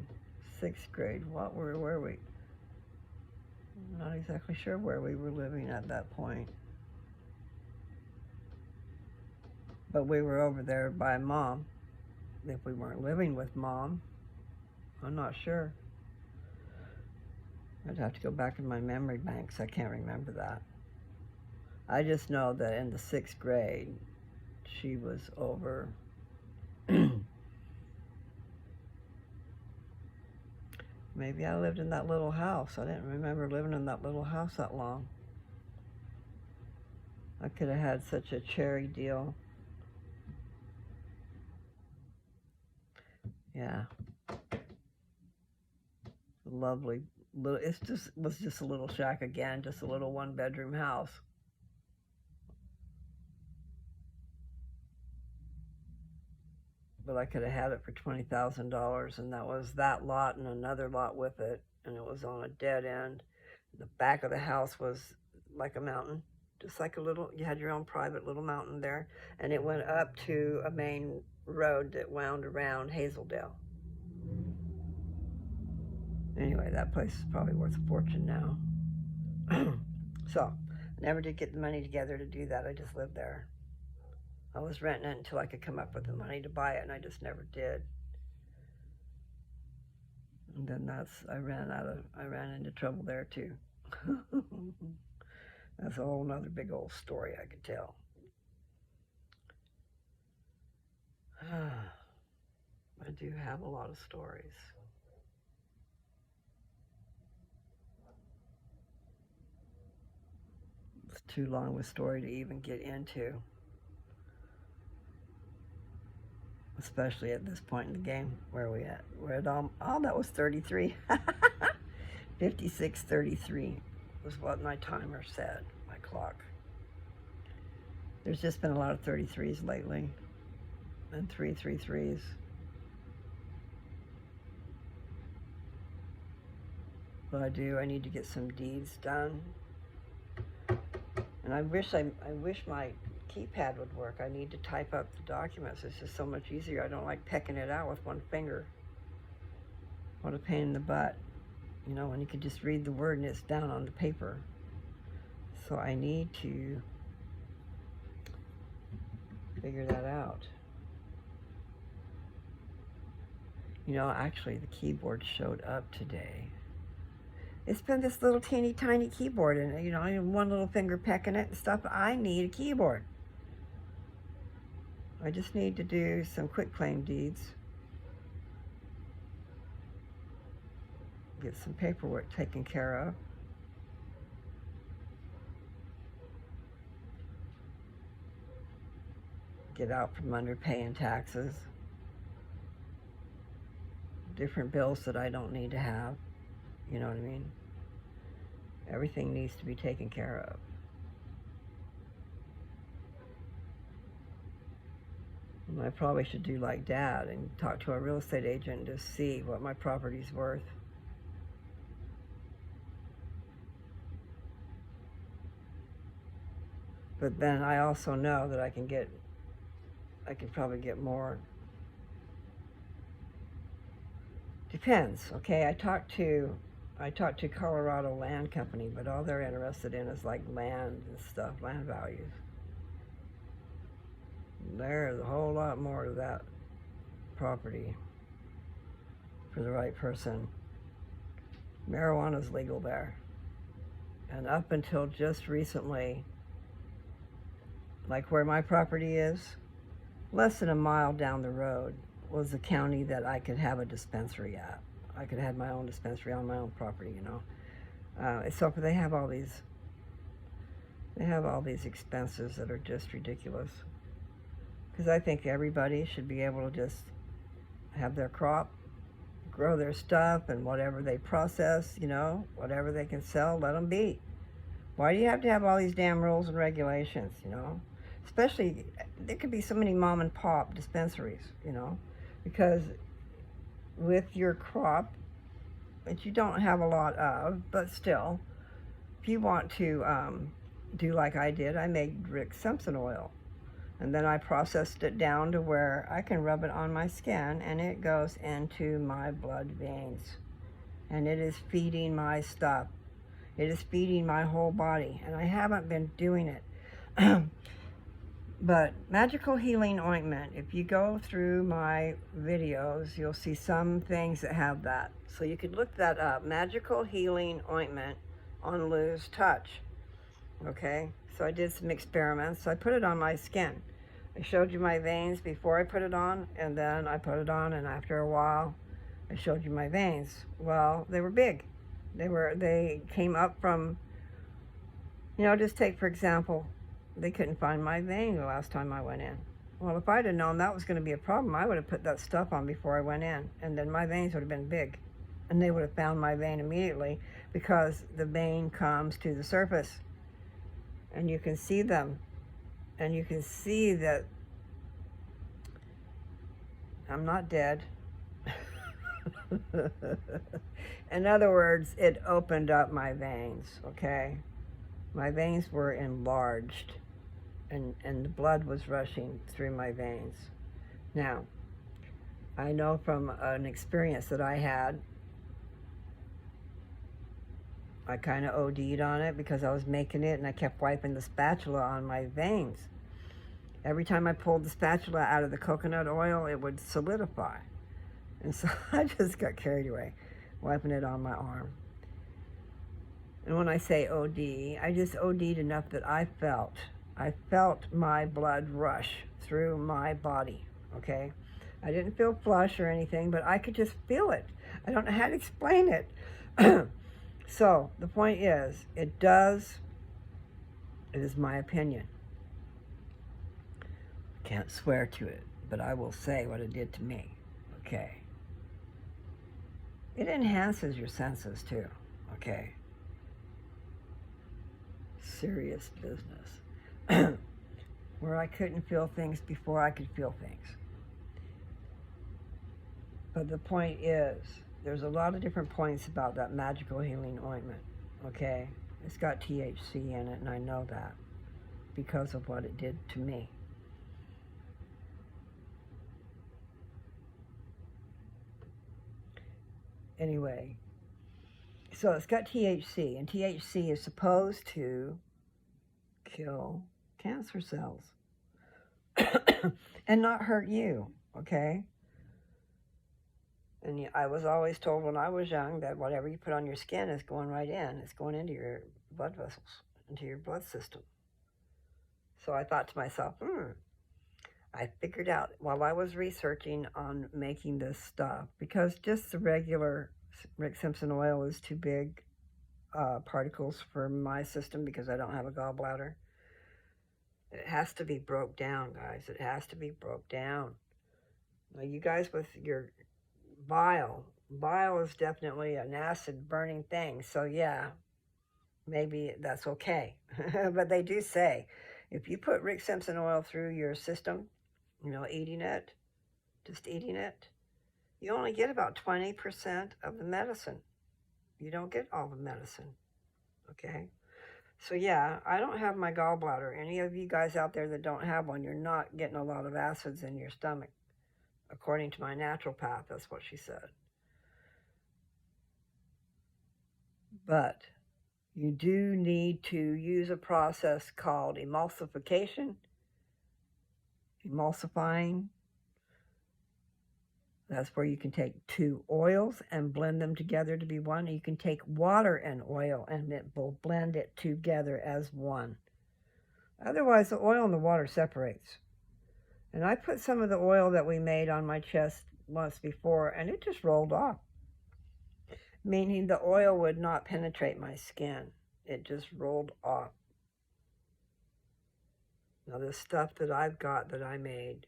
6th grade, where were we? I'm not exactly sure where we were living at that point. But we were over there by Mom. If we weren't living with Mom, I'm not sure. I'd have to go back in my memory banks. I can't remember that. I just know that in the 6th grade, she was over. Maybe I lived in that little house. I didn't remember living in that little house that long. I could have had such a cherry deal. Yeah. Lovely little, was just a little shack again, just a little 1-bedroom house. But I could have had it for $20,000, and that was that lot and another lot with it, and it was on a dead end. The back of the house was like a mountain, just like a little, you had your own private little mountain there, and it went up to a main road that wound around Hazeldale. Anyway, that place is probably worth a fortune now. So, I never did get the money together to do that. I just lived there. I was renting it until I could come up with the money to buy it, and I just never did. And then I ran into trouble there too. That's a whole nother big old story I could tell. I do have a lot of stories. It's too long of a story to even get into, especially at this point in the game. Where are we at? We're at oh, that was 33. 56:33 was what my timer said, my clock. There's just been a lot of 33s lately, and 333s. But I need to get some deeds done. And I wish my keypad would work. I need to type up the documents. It's just so much easier. I don't like pecking it out with one finger. What a pain in the butt. You know, when you could just read the word and it's down on the paper. So I need to figure that out. You know, actually the keyboard showed up today. It's been this little teeny tiny keyboard, and you know, one little finger pecking it and stuff. I need a keyboard. I just need to do some quitclaim deeds. Get some paperwork taken care of. Get out from under paying taxes. Different bills that I don't need to have. You know what I mean? Everything needs to be taken care of. And I probably should do like Dad and talk to a real estate agent to see what my property's worth. But then I also know that I could probably get more. Depends, okay? I talked to Colorado Land Company, but all they're interested in is like land and stuff, land values. There's a whole lot more to that property for the right person. Marijuana's legal there. And up until just recently, like where my property is, less than a mile down the road was a county that I could have a dispensary at. I could have my own dispensary on my own property, you know. So they have all these expenses that are just ridiculous. Because I think everybody should be able to just have their crop, grow their stuff, and whatever they process, you know, whatever they can sell, let them be. Why do you have to have all these damn rules and regulations, you know? Especially, there could be so many mom and pop dispensaries, you know, because with your crop, which you don't have a lot of, but still, if you want to do like I did, I made Rick Simpson oil. And then I processed it down to where I can rub it on my skin and it goes into my blood veins. And it is feeding my stuff. It is feeding my whole body. And I haven't been doing it. But Magical Healing Ointment, if you go through my videos, you'll see some things that have that. So you could look that up, Magical Healing Ointment on Lose Touch. Okay, so I did some experiments. So I put it on my skin. I showed you my veins before I put it on, and then I put it on, and after a while, I showed you my veins. Well, they were big. They came up from, just take for example, they couldn't find my vein the last time I went in. Well, if I'd have known that was going to be a problem, I would have put that stuff on before I went in, and then my veins would have been big, and they would have found my vein immediately because the vein comes to the surface, and you can see them, and you can see that I'm not dead. In other words, it opened up my veins, okay? My veins were enlarged, and the blood was rushing through my veins. Now, I know from an experience that I had, I kind of OD'd on it because I was making it and I kept wiping the spatula on my veins. Every time I pulled the spatula out of the coconut oil, it would solidify. And so I just got carried away, wiping it on my arm. And when I say OD, I just OD'd enough that I felt my blood rush through my body, okay? I didn't feel flush or anything, but I could just feel it. I don't know how to explain it. So the point is, it is my opinion. Can't swear to it, but I will say what it did to me, okay? It enhances your senses too, okay? Serious business. Where I couldn't feel things before I could feel things. But the point is, there's a lot of different points about that magical healing ointment, okay? It's got THC in it, and I know that because of what it did to me. Anyway, so it's got THC, and THC is supposed to kill cancer cells and not hurt you, okay? And I was always told when I was young that whatever you put on your skin is going right in. It's going into your blood vessels, into your blood system. So I thought to myself, I figured out while I was researching on making this stuff, because just the regular Rick Simpson oil is too big particles for my system because I don't have a gallbladder. It has to be broke down, guys. It has to be broke down. Now, you guys with your bile is definitely an acid burning thing. So yeah, maybe that's okay. But they do say if you put Rick Simpson oil through your system, eating it, you only get about 20% of the medicine. You don't get all the medicine, okay? So yeah, I don't have my gallbladder. Any of you guys out there that don't have one, you're not getting a lot of acids in your stomach. According to my naturopath, that's what she said. But you do need to use a process called emulsification, emulsifying. That's where you can take two oils and blend them together to be one. You can take water and oil and it will blend it together as one. Otherwise, the oil and the water separates. And I put some of the oil that we made on my chest once before, and it just rolled off. Meaning the oil would not penetrate my skin. It just rolled off. Now, the stuff that I've got that I made,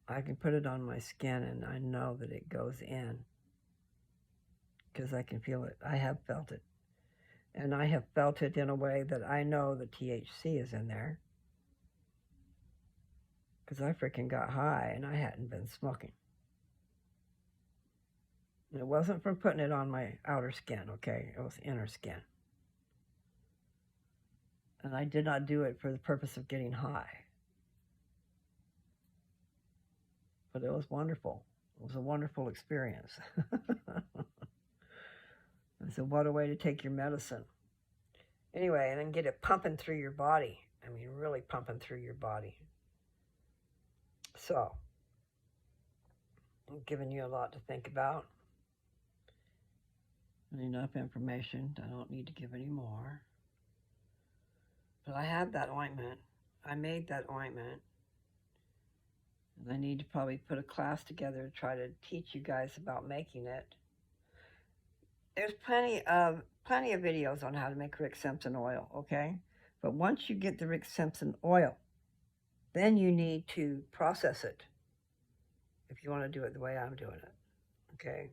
I can put it on my skin and I know that it goes in because I can feel it. I have felt it. And I have felt it in a way that I know the THC is in there because I freaking got high and I hadn't been smoking. And it wasn't from putting it on my outer skin, okay? It was inner skin. And I did not do it for the purpose of getting high. But it was wonderful. It was a wonderful experience. I said, what a way to take your medicine. Anyway, and then get it pumping through your body. I mean, really pumping through your body. So, I'm giving you a lot to think about. Enough information. I don't need to give any more. But I have that ointment. I made that ointment. And I need to probably put a class together to try to teach you guys about making it. There's plenty of videos on how to make Rick Simpson oil, okay? But once you get the Rick Simpson oil, then you need to process it if you want to do it the way I'm doing it, okay?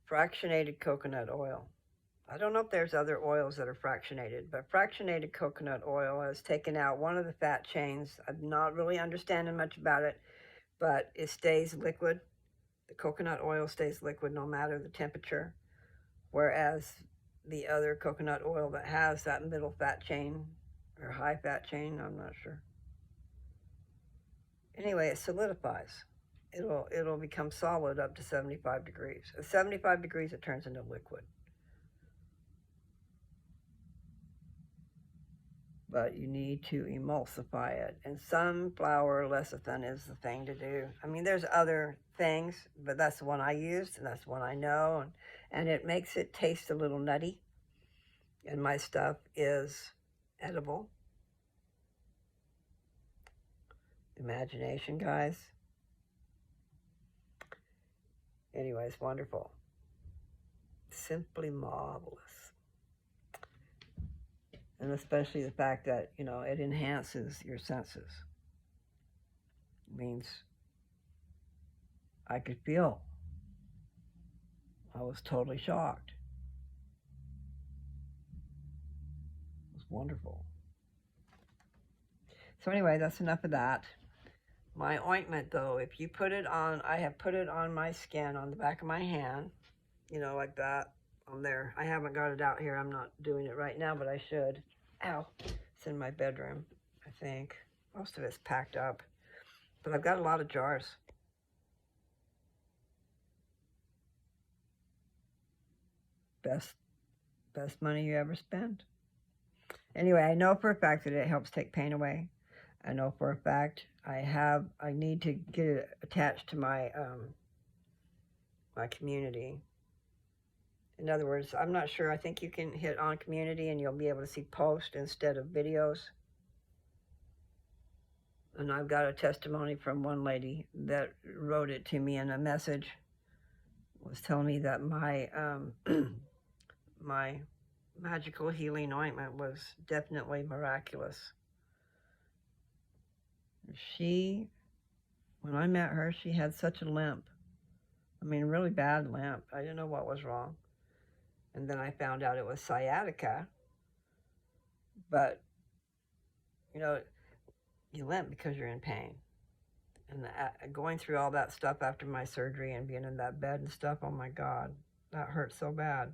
Fractionated coconut oil. I don't know if there's other oils that are fractionated, but fractionated coconut oil has taken out one of the fat chains. I'm not really understanding much about it, but it stays liquid. The coconut oil stays liquid no matter the temperature, whereas the other coconut oil that has that middle fat chain or high fat chain, I'm not sure. Anyway, it solidifies. It'll become solid up to 75 degrees. At 75 degrees, it turns into liquid. But you need to emulsify it. And sunflower lecithin is the thing to do. I mean, there's other things, but that's the one I used, and that's the one I know. And it makes it taste a little nutty. And my stuff is edible. Imagination, guys. Anyways, wonderful. Simply marvelous. And especially the fact that, you know, it enhances your senses. It means I could feel. I was totally shocked. It was wonderful. So anyway, that's enough of that. My ointment, though, if you put it on, I have put it on my skin, on the back of my hand, you know, like that, on there. I haven't got it out here. I'm not doing it right now, but I should. Ow. It's in my bedroom, I think. Most of it's packed up. But I've got a lot of jars. Best money you ever spend. Anyway, I know for a fact that it helps take pain away. I know for a fact I need to get it attached to my my community. In other words, I'm not sure. I think you can hit on community and you'll be able to see posts instead of videos. And I've got a testimony from one lady that wrote it to me in a message. Was telling me that my my magical healing ointment was definitely miraculous. When I met her, she had such a limp. I mean, a really bad limp. I didn't know what was wrong. And then I found out it was sciatica. But, you know, you limp because you're in pain. And going through all that stuff after my surgery and being in that bed and stuff, oh my God, that hurt so bad.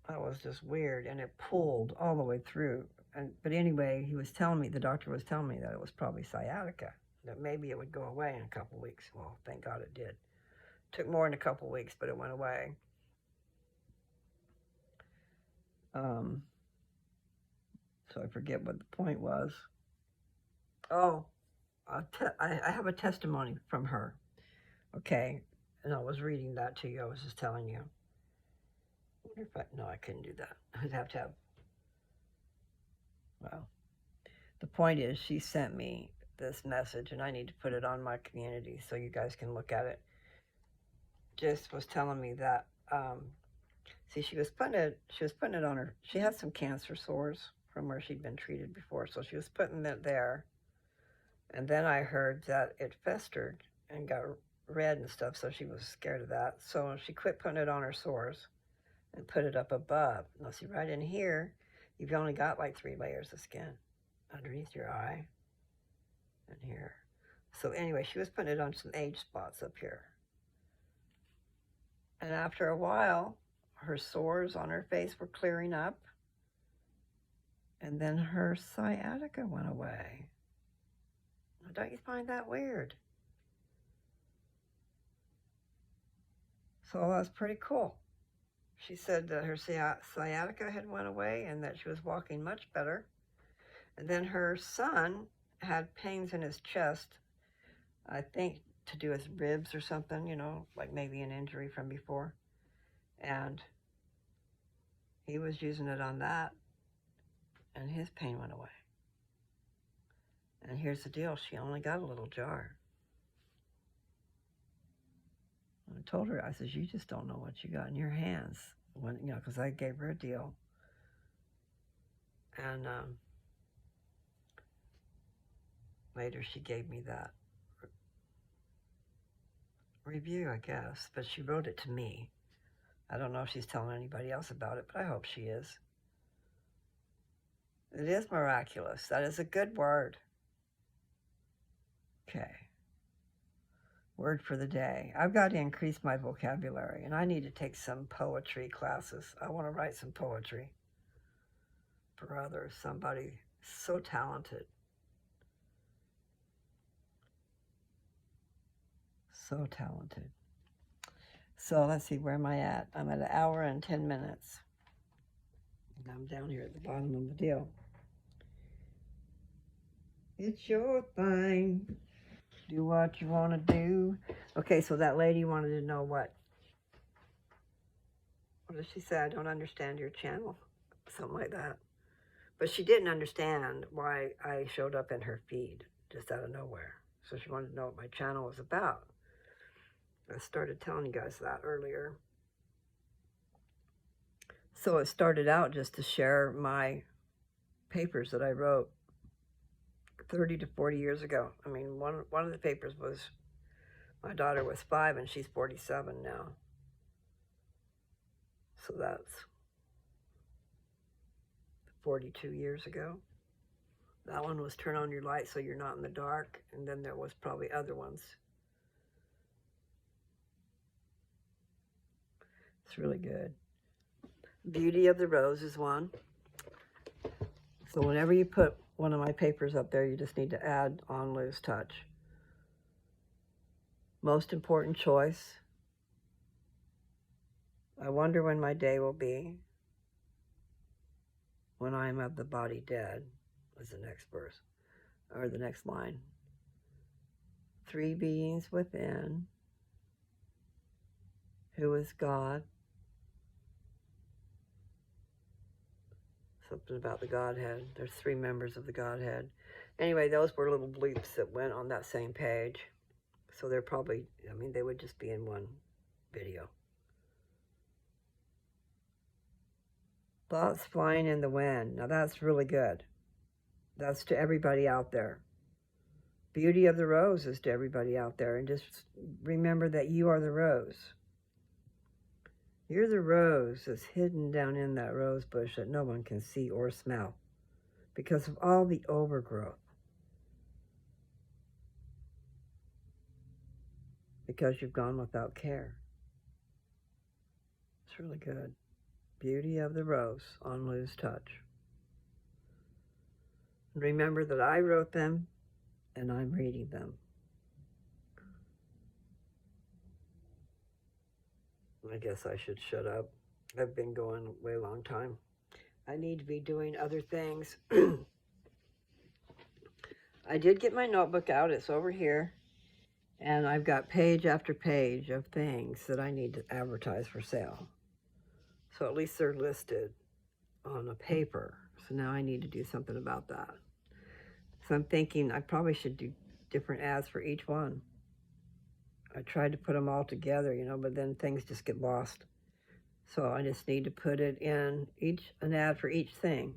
That was just weird, and it pulled all the way through. But anyway, the doctor was telling me that it was probably sciatica, that maybe it would go away in a couple of weeks. Well, thank God it did. Took more than a couple of weeks, but it went away. So I forget what the point was. Oh, I have a testimony from her. Okay, and I was reading that to you. I was just telling you. I wonder if no, I couldn't do that. I'd have to have. Well, the point is, she sent me this message, and I need to put it on my community so you guys can look at it. Just was telling me that. See, she was putting it on her. She had some cancer sores from where she'd been treated before, so she was putting it there. And then I heard that it festered and got red and stuff, so she was scared of that. So she quit putting it on her sores and put it up above. Now, see, right in here, you've only got like 3 layers of skin underneath your eye and here. So anyway, she was putting it on some age spots up here. And after a while, her sores on her face were clearing up. And then her sciatica went away. Don't you find that weird? So that's pretty cool. She said that her sciatica had went away and that she was walking much better. And then her son had pains in his chest, I think to do with ribs or something, you know, like maybe an injury from before. And He was using it on that, and his pain went away. And here's the deal, she only got a little jar. I told her, I said, you just don't know what you got in your hands. When, you know, because I gave her a deal. And later she gave me that review, I guess. But she wrote it to me. I don't know if she's telling anybody else about it, but I hope she is. It is miraculous. That is a good word. Okay. Word for the day. I've got to increase my vocabulary, and I need to take some poetry classes. I want to write some poetry for others. Somebody so talented. So talented. So let's see, where am I at? I'm at 1 hour and 10 minutes. And I'm down here at the bottom of the deal. It's your thing. Do what you want to do. Okay, so that lady wanted to know what did she say? I don't understand your channel. Something like that. But she didn't understand why I showed up in her feed just out of nowhere. So she wanted to know what my channel was about. I started telling you guys that earlier. So it started out just to share my papers that I wrote 30 to 40 years ago. I mean, one of the papers was, my daughter was 5 and she's 47 now. So that's 42 years ago. That one was turn on your light so you're not in the dark. And then there was probably other ones. It's really good. Beauty of the Rose is one. So whenever you put one of my papers up there, you just need to add on Lose Touch. Most important choice. I wonder when my day will be. When I am of the body dead, is the next verse, or the next line. 3 beings within. Who is God? Something about the Godhead. There's 3 members of the Godhead. Anyway, those were little bleeps that went on that same page. So they're probably, I mean, they would just be in one video. Thoughts flying in the wind. Now that's really good. That's to everybody out there. Beauty of the Rose is to everybody out there. And just remember that you are the rose. You're the rose that's hidden down in that rose bush that no one can see or smell because of all the overgrowth. Because you've gone without care. It's really good. Beauty of the Rose on Lose Touch. Remember that I wrote them and I'm reading them. I guess I should shut up. I've been going a way long time. I need to be doing other things. I did get my notebook out. It's over here. And I've got page after page of things that I need to advertise for sale. So at least they're listed on a paper. So now I need to do something about that. So I'm thinking I probably should do different ads for each one. I tried to put them all together, you know, but then things just get lost. So I just need to put it in an ad for each thing.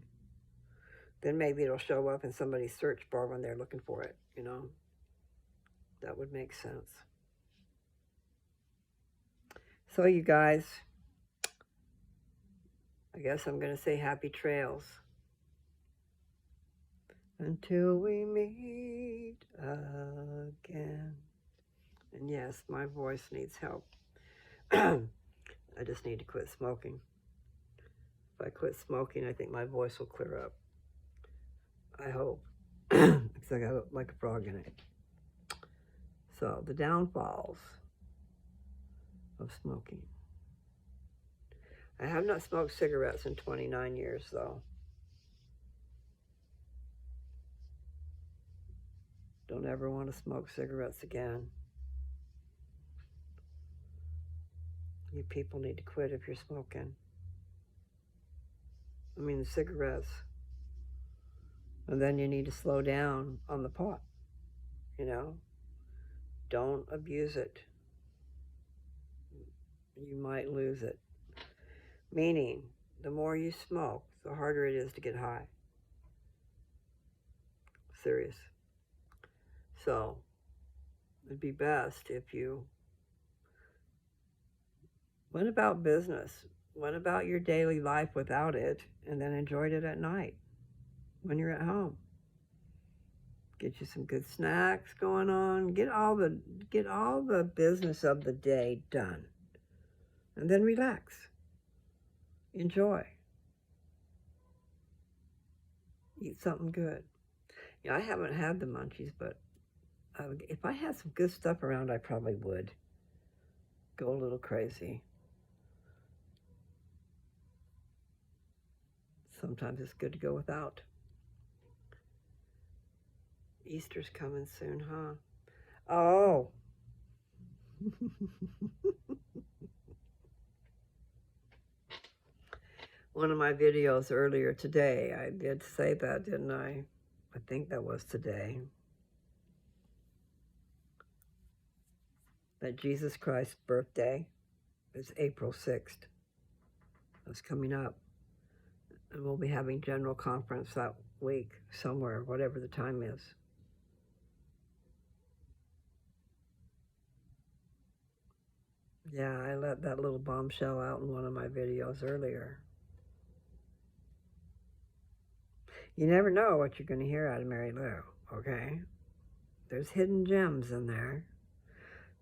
Then maybe it'll show up in somebody's search bar when they're looking for it, you know. That would make sense. So you guys, I guess I'm going to say happy trails. Until we meet again. And yes, my voice needs help. I just need to quit smoking. If I quit smoking, I think my voice will clear up. I hope. Because I got like a frog in it. So, the downfalls of smoking. I have not smoked cigarettes in 29 years, though. Don't ever want to smoke cigarettes again. You people need to quit if you're smoking. The cigarettes. And then you need to slow down on the pot, you know. Don't abuse it. You might lose it. Meaning, the more you smoke, the harder it is to get high. Serious. So, it'd be best if you went about business, went about your daily life without it, and then enjoyed it at night when you're at home. Get you some good snacks going on. Get all the business of the day done. And then relax. Enjoy. Eat something good. I haven't had the munchies, but if I had some good stuff around, I probably would go a little crazy. Sometimes it's good to go without. Easter's coming soon, huh? Oh. One of my videos earlier today, I did say that, didn't I? I think that was today. That Jesus Christ's birthday is April 6th. That's coming up. And we'll be having general conference that week somewhere, whatever the time is. Yeah, I let that little bombshell out in one of my videos earlier. You never know what you're going to hear out of Mary Lou, okay? There's hidden gems in there.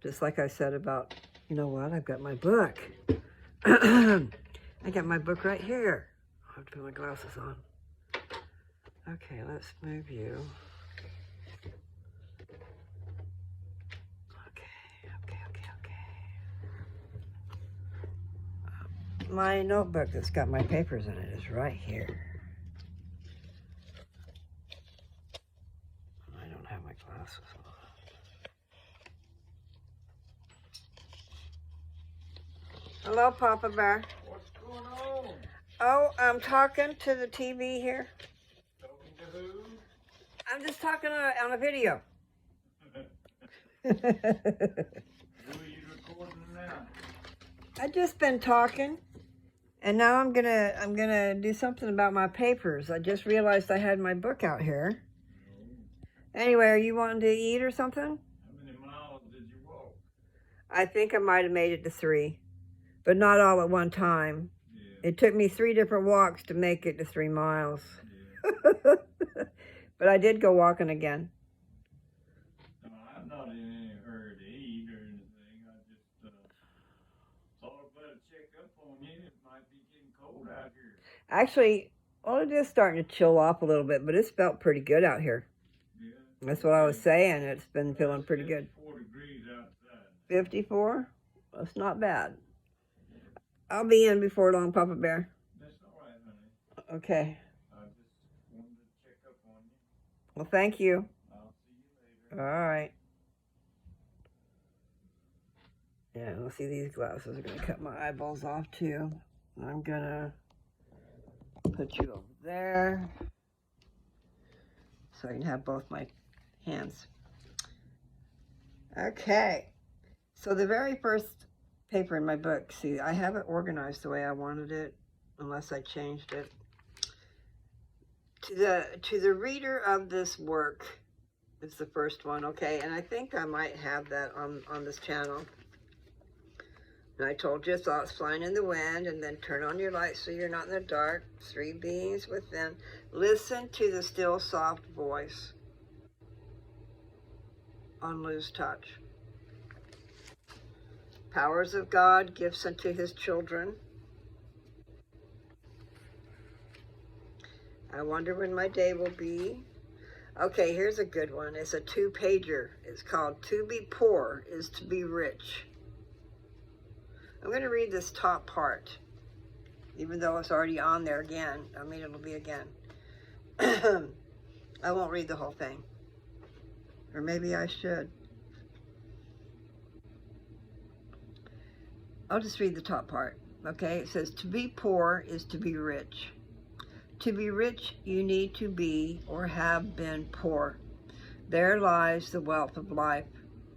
Just like I said about, you know what, I've got my book. I got my book right here. I'll have to put my glasses on. Okay, let's move you. My notebook that's got my papers in it is right here. I don't have my glasses on. Hello, Papa Bear. What's going on? Oh, I'm talking to the TV here. Talking to who? I'm just talking on a video. Who are you recording now? I've just been talking, and now I'm gonna do something about my papers. I just realized I had my book out here. Anyway, are you wanting to eat or something? How many miles did you walk? I think I might have made it to 3, but not all at one time. Yeah. It took me 3 different walks to make it to 3 miles. Yeah. But I did go walking again. No, I'm not in any hurry to eat or anything. I just thought I'd better check up on you. It might be getting cold out here. Actually, well, it is starting to chill off a little bit, but it's felt pretty good out here. Yeah. That's what I was saying. It's been feeling pretty good. 54 degrees outside. 54? That's not bad. I'll be in before long, Papa Bear. That's all right, honey. Okay. I just wanted to check up on you. Well, thank you. I'll see you later. All right. Yeah, let's see, these glasses are going to cut my eyeballs off too. I'm going to put you over there so I can have both my hands. Okay. So the very first paper in my book, see, I have it organized the way I wanted it, unless I changed it. To the reader of this work is the first one, okay? And I think I might have that on this channel. And I told you, thoughts flying in the wind, and then turn on your light so you're not in the dark. 3 beings within. Listen to the still, soft voice on Lose Touch. Powers of God, gifts unto his children. I wonder when my day will be. Okay, here's a good one. It's a 2-pager. It's called To Be Poor is to Be Rich. I'm going to read this top part, even though it's already on there again. I mean, it'll be again. I won't read the whole thing. Or maybe I should. I'll just read the top part. Okay, it says, to be poor is to be rich. To be rich, you need to be or have been poor. There lies the wealth of life.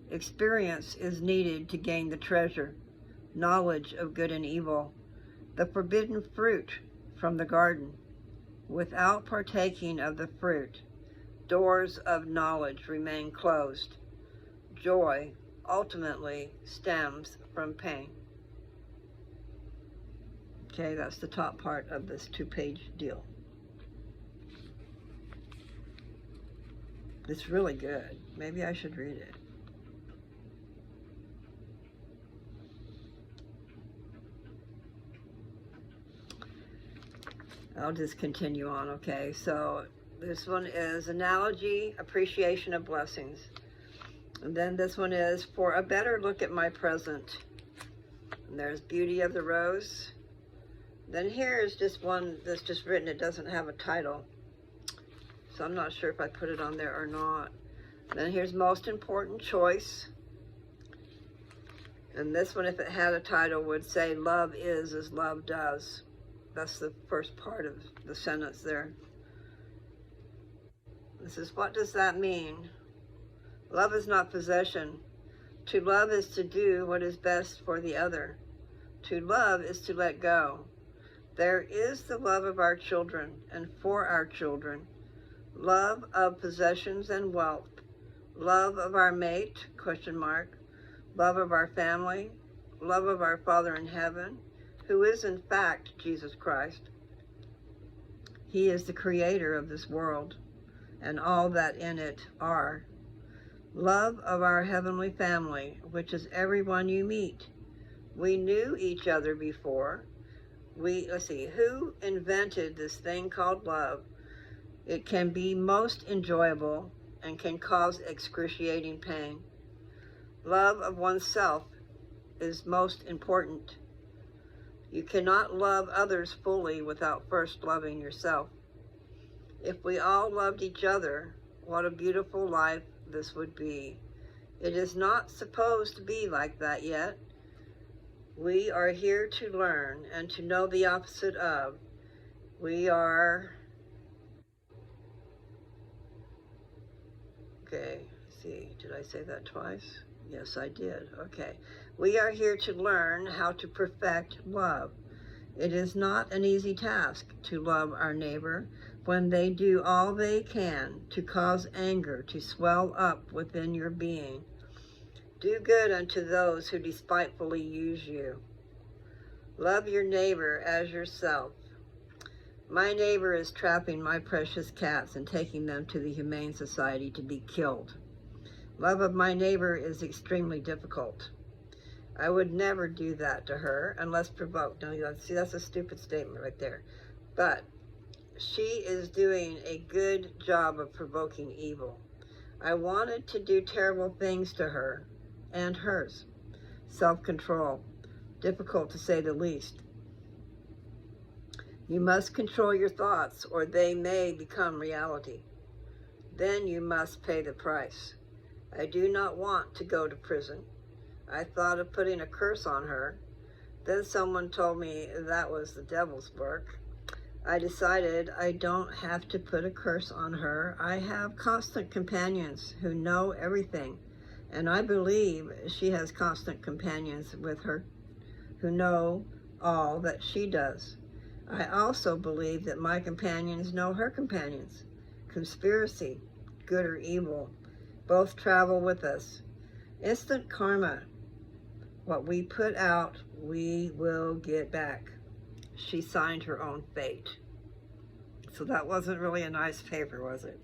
Experience is needed to gain the treasure, knowledge of good and evil, the forbidden fruit from the garden. Without partaking of the fruit, doors of knowledge remain closed. Joy ultimately stems from pain. Okay, that's the top part of this 2-page deal. It's really good. Maybe I should read it. I'll just continue on, okay? So this one is Analogy, Appreciation of Blessings. And then this one is For a Better Look at My Present. And there's Beauty of the Rose. Then here is just one that's just written. It doesn't have a title, so I'm not sure if I put it on there or not. Then here's Most Important Choice. And this one, if it had a title, would say Love is as love does. That's the first part of the sentence there. This is, what does that mean? Love is not possession. To love is to do what is best for the other. To love is to let go. There is the love of our children and for our children, love of possessions and wealth, love of our mate, ? Love of our family, love of our Father in heaven, who is in fact Jesus Christ. He is the creator of this world and all that in it are. Love of our heavenly family, which is everyone you meet. We knew each other before. Let's see, who invented this thing called love? It can be most enjoyable and can cause excruciating pain. Love of oneself is most important. You cannot love others fully without first loving yourself. If we all loved each other, what a beautiful life this would be. It is not supposed to be like that yet. We are here to learn and to know the opposite of. We are, okay, let's see, did I say that twice? Yes, I did. Okay. We are here to learn how to perfect love. It is not an easy task to love our neighbor when they do all they can to cause anger to swell up within your being. Do good unto those who despitefully use you. Love your neighbor as yourself. My neighbor is trapping my precious cats and taking them to the Humane Society to be killed. Love of my neighbor is extremely difficult. I would never do that to her unless provoked. Now, see, that's a stupid statement right there. But she is doing a good job of provoking evil. I wanted to do terrible things to her and hers. Self-control, difficult to say the least. You must control your thoughts or they may become reality. Then you must pay the price. I do not want to go to prison. I thought of putting a curse on her. Then someone told me that was the devil's work. I decided I don't have to put a curse on her. I have constant companions who know everything, and I believe she has constant companions with her who know all that she does. I also believe that my companions know her companions. Conspiracy, good or evil, both travel with us. Instant karma. What we put out, we will get back. She signed her own fate. So that wasn't really a nice paper, was it?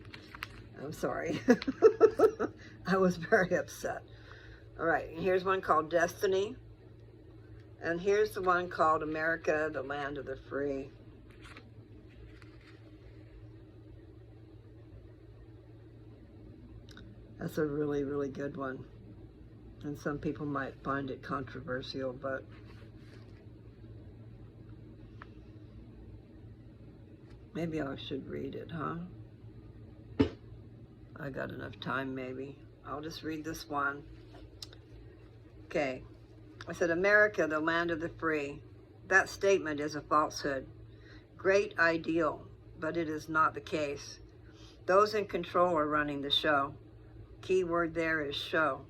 I'm sorry. I was very upset. All right, and here's one called Destiny. And here's the one called America, the Land of the Free. That's a really, really good one. And some people might find it controversial, but maybe I should read it, huh? I got enough time, maybe. I'll just read this one. Okay. I said, America, the land of the free. That statement is a falsehood. Great ideal, but it is not the case. Those in control are running the show. Key word there is show.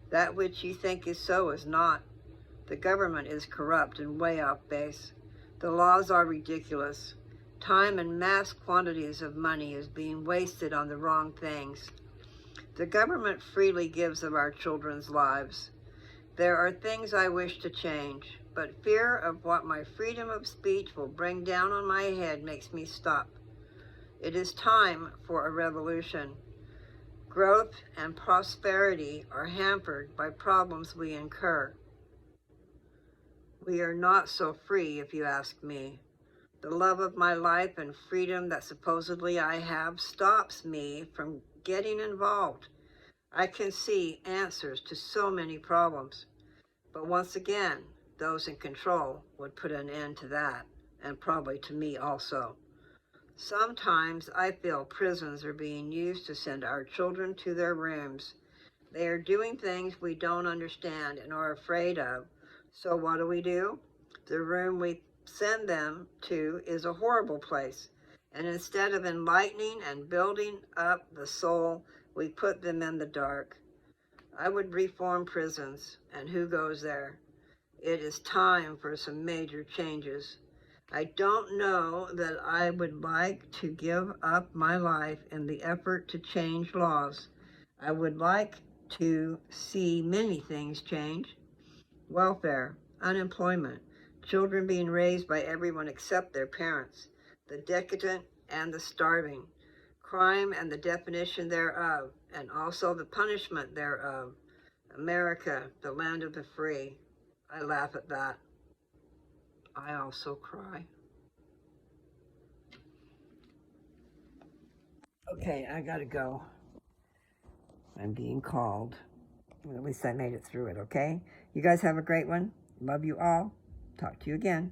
That which you think is so is not. The government is corrupt and way off base. The laws are ridiculous. Time and mass quantities of money is being wasted on the wrong things. The government freely gives of our children's lives. There are things I wish to change, but fear of what my freedom of speech will bring down on my head makes me stop. It is time for a revolution. Growth and prosperity are hampered by problems we incur. We are not so free, if you ask me. The love of my life and freedom that supposedly I have stops me from getting involved. I can see answers to so many problems. But once again, those in control would put an end to that, and probably to me also. Sometimes I feel prisons are being used to send our children to their rooms. They are doing things we don't understand and are afraid of. So what do? The room we send them to is a horrible place. And instead of enlightening and building up the soul, we put them in the dark. I would reform prisons, and who goes there? It is time for some major changes. I don't know that I would like to give up my life in the effort to change laws. I would like to see many things change. Welfare, unemployment, children being raised by everyone except their parents, the decadent and the starving, crime and the definition thereof, and also the punishment thereof. America, the land of the free. I laugh at that. I also cry. Okay, I gotta go. I'm being called. At least I made it through it, okay? You guys have a great one. Love you all. Talk to you again.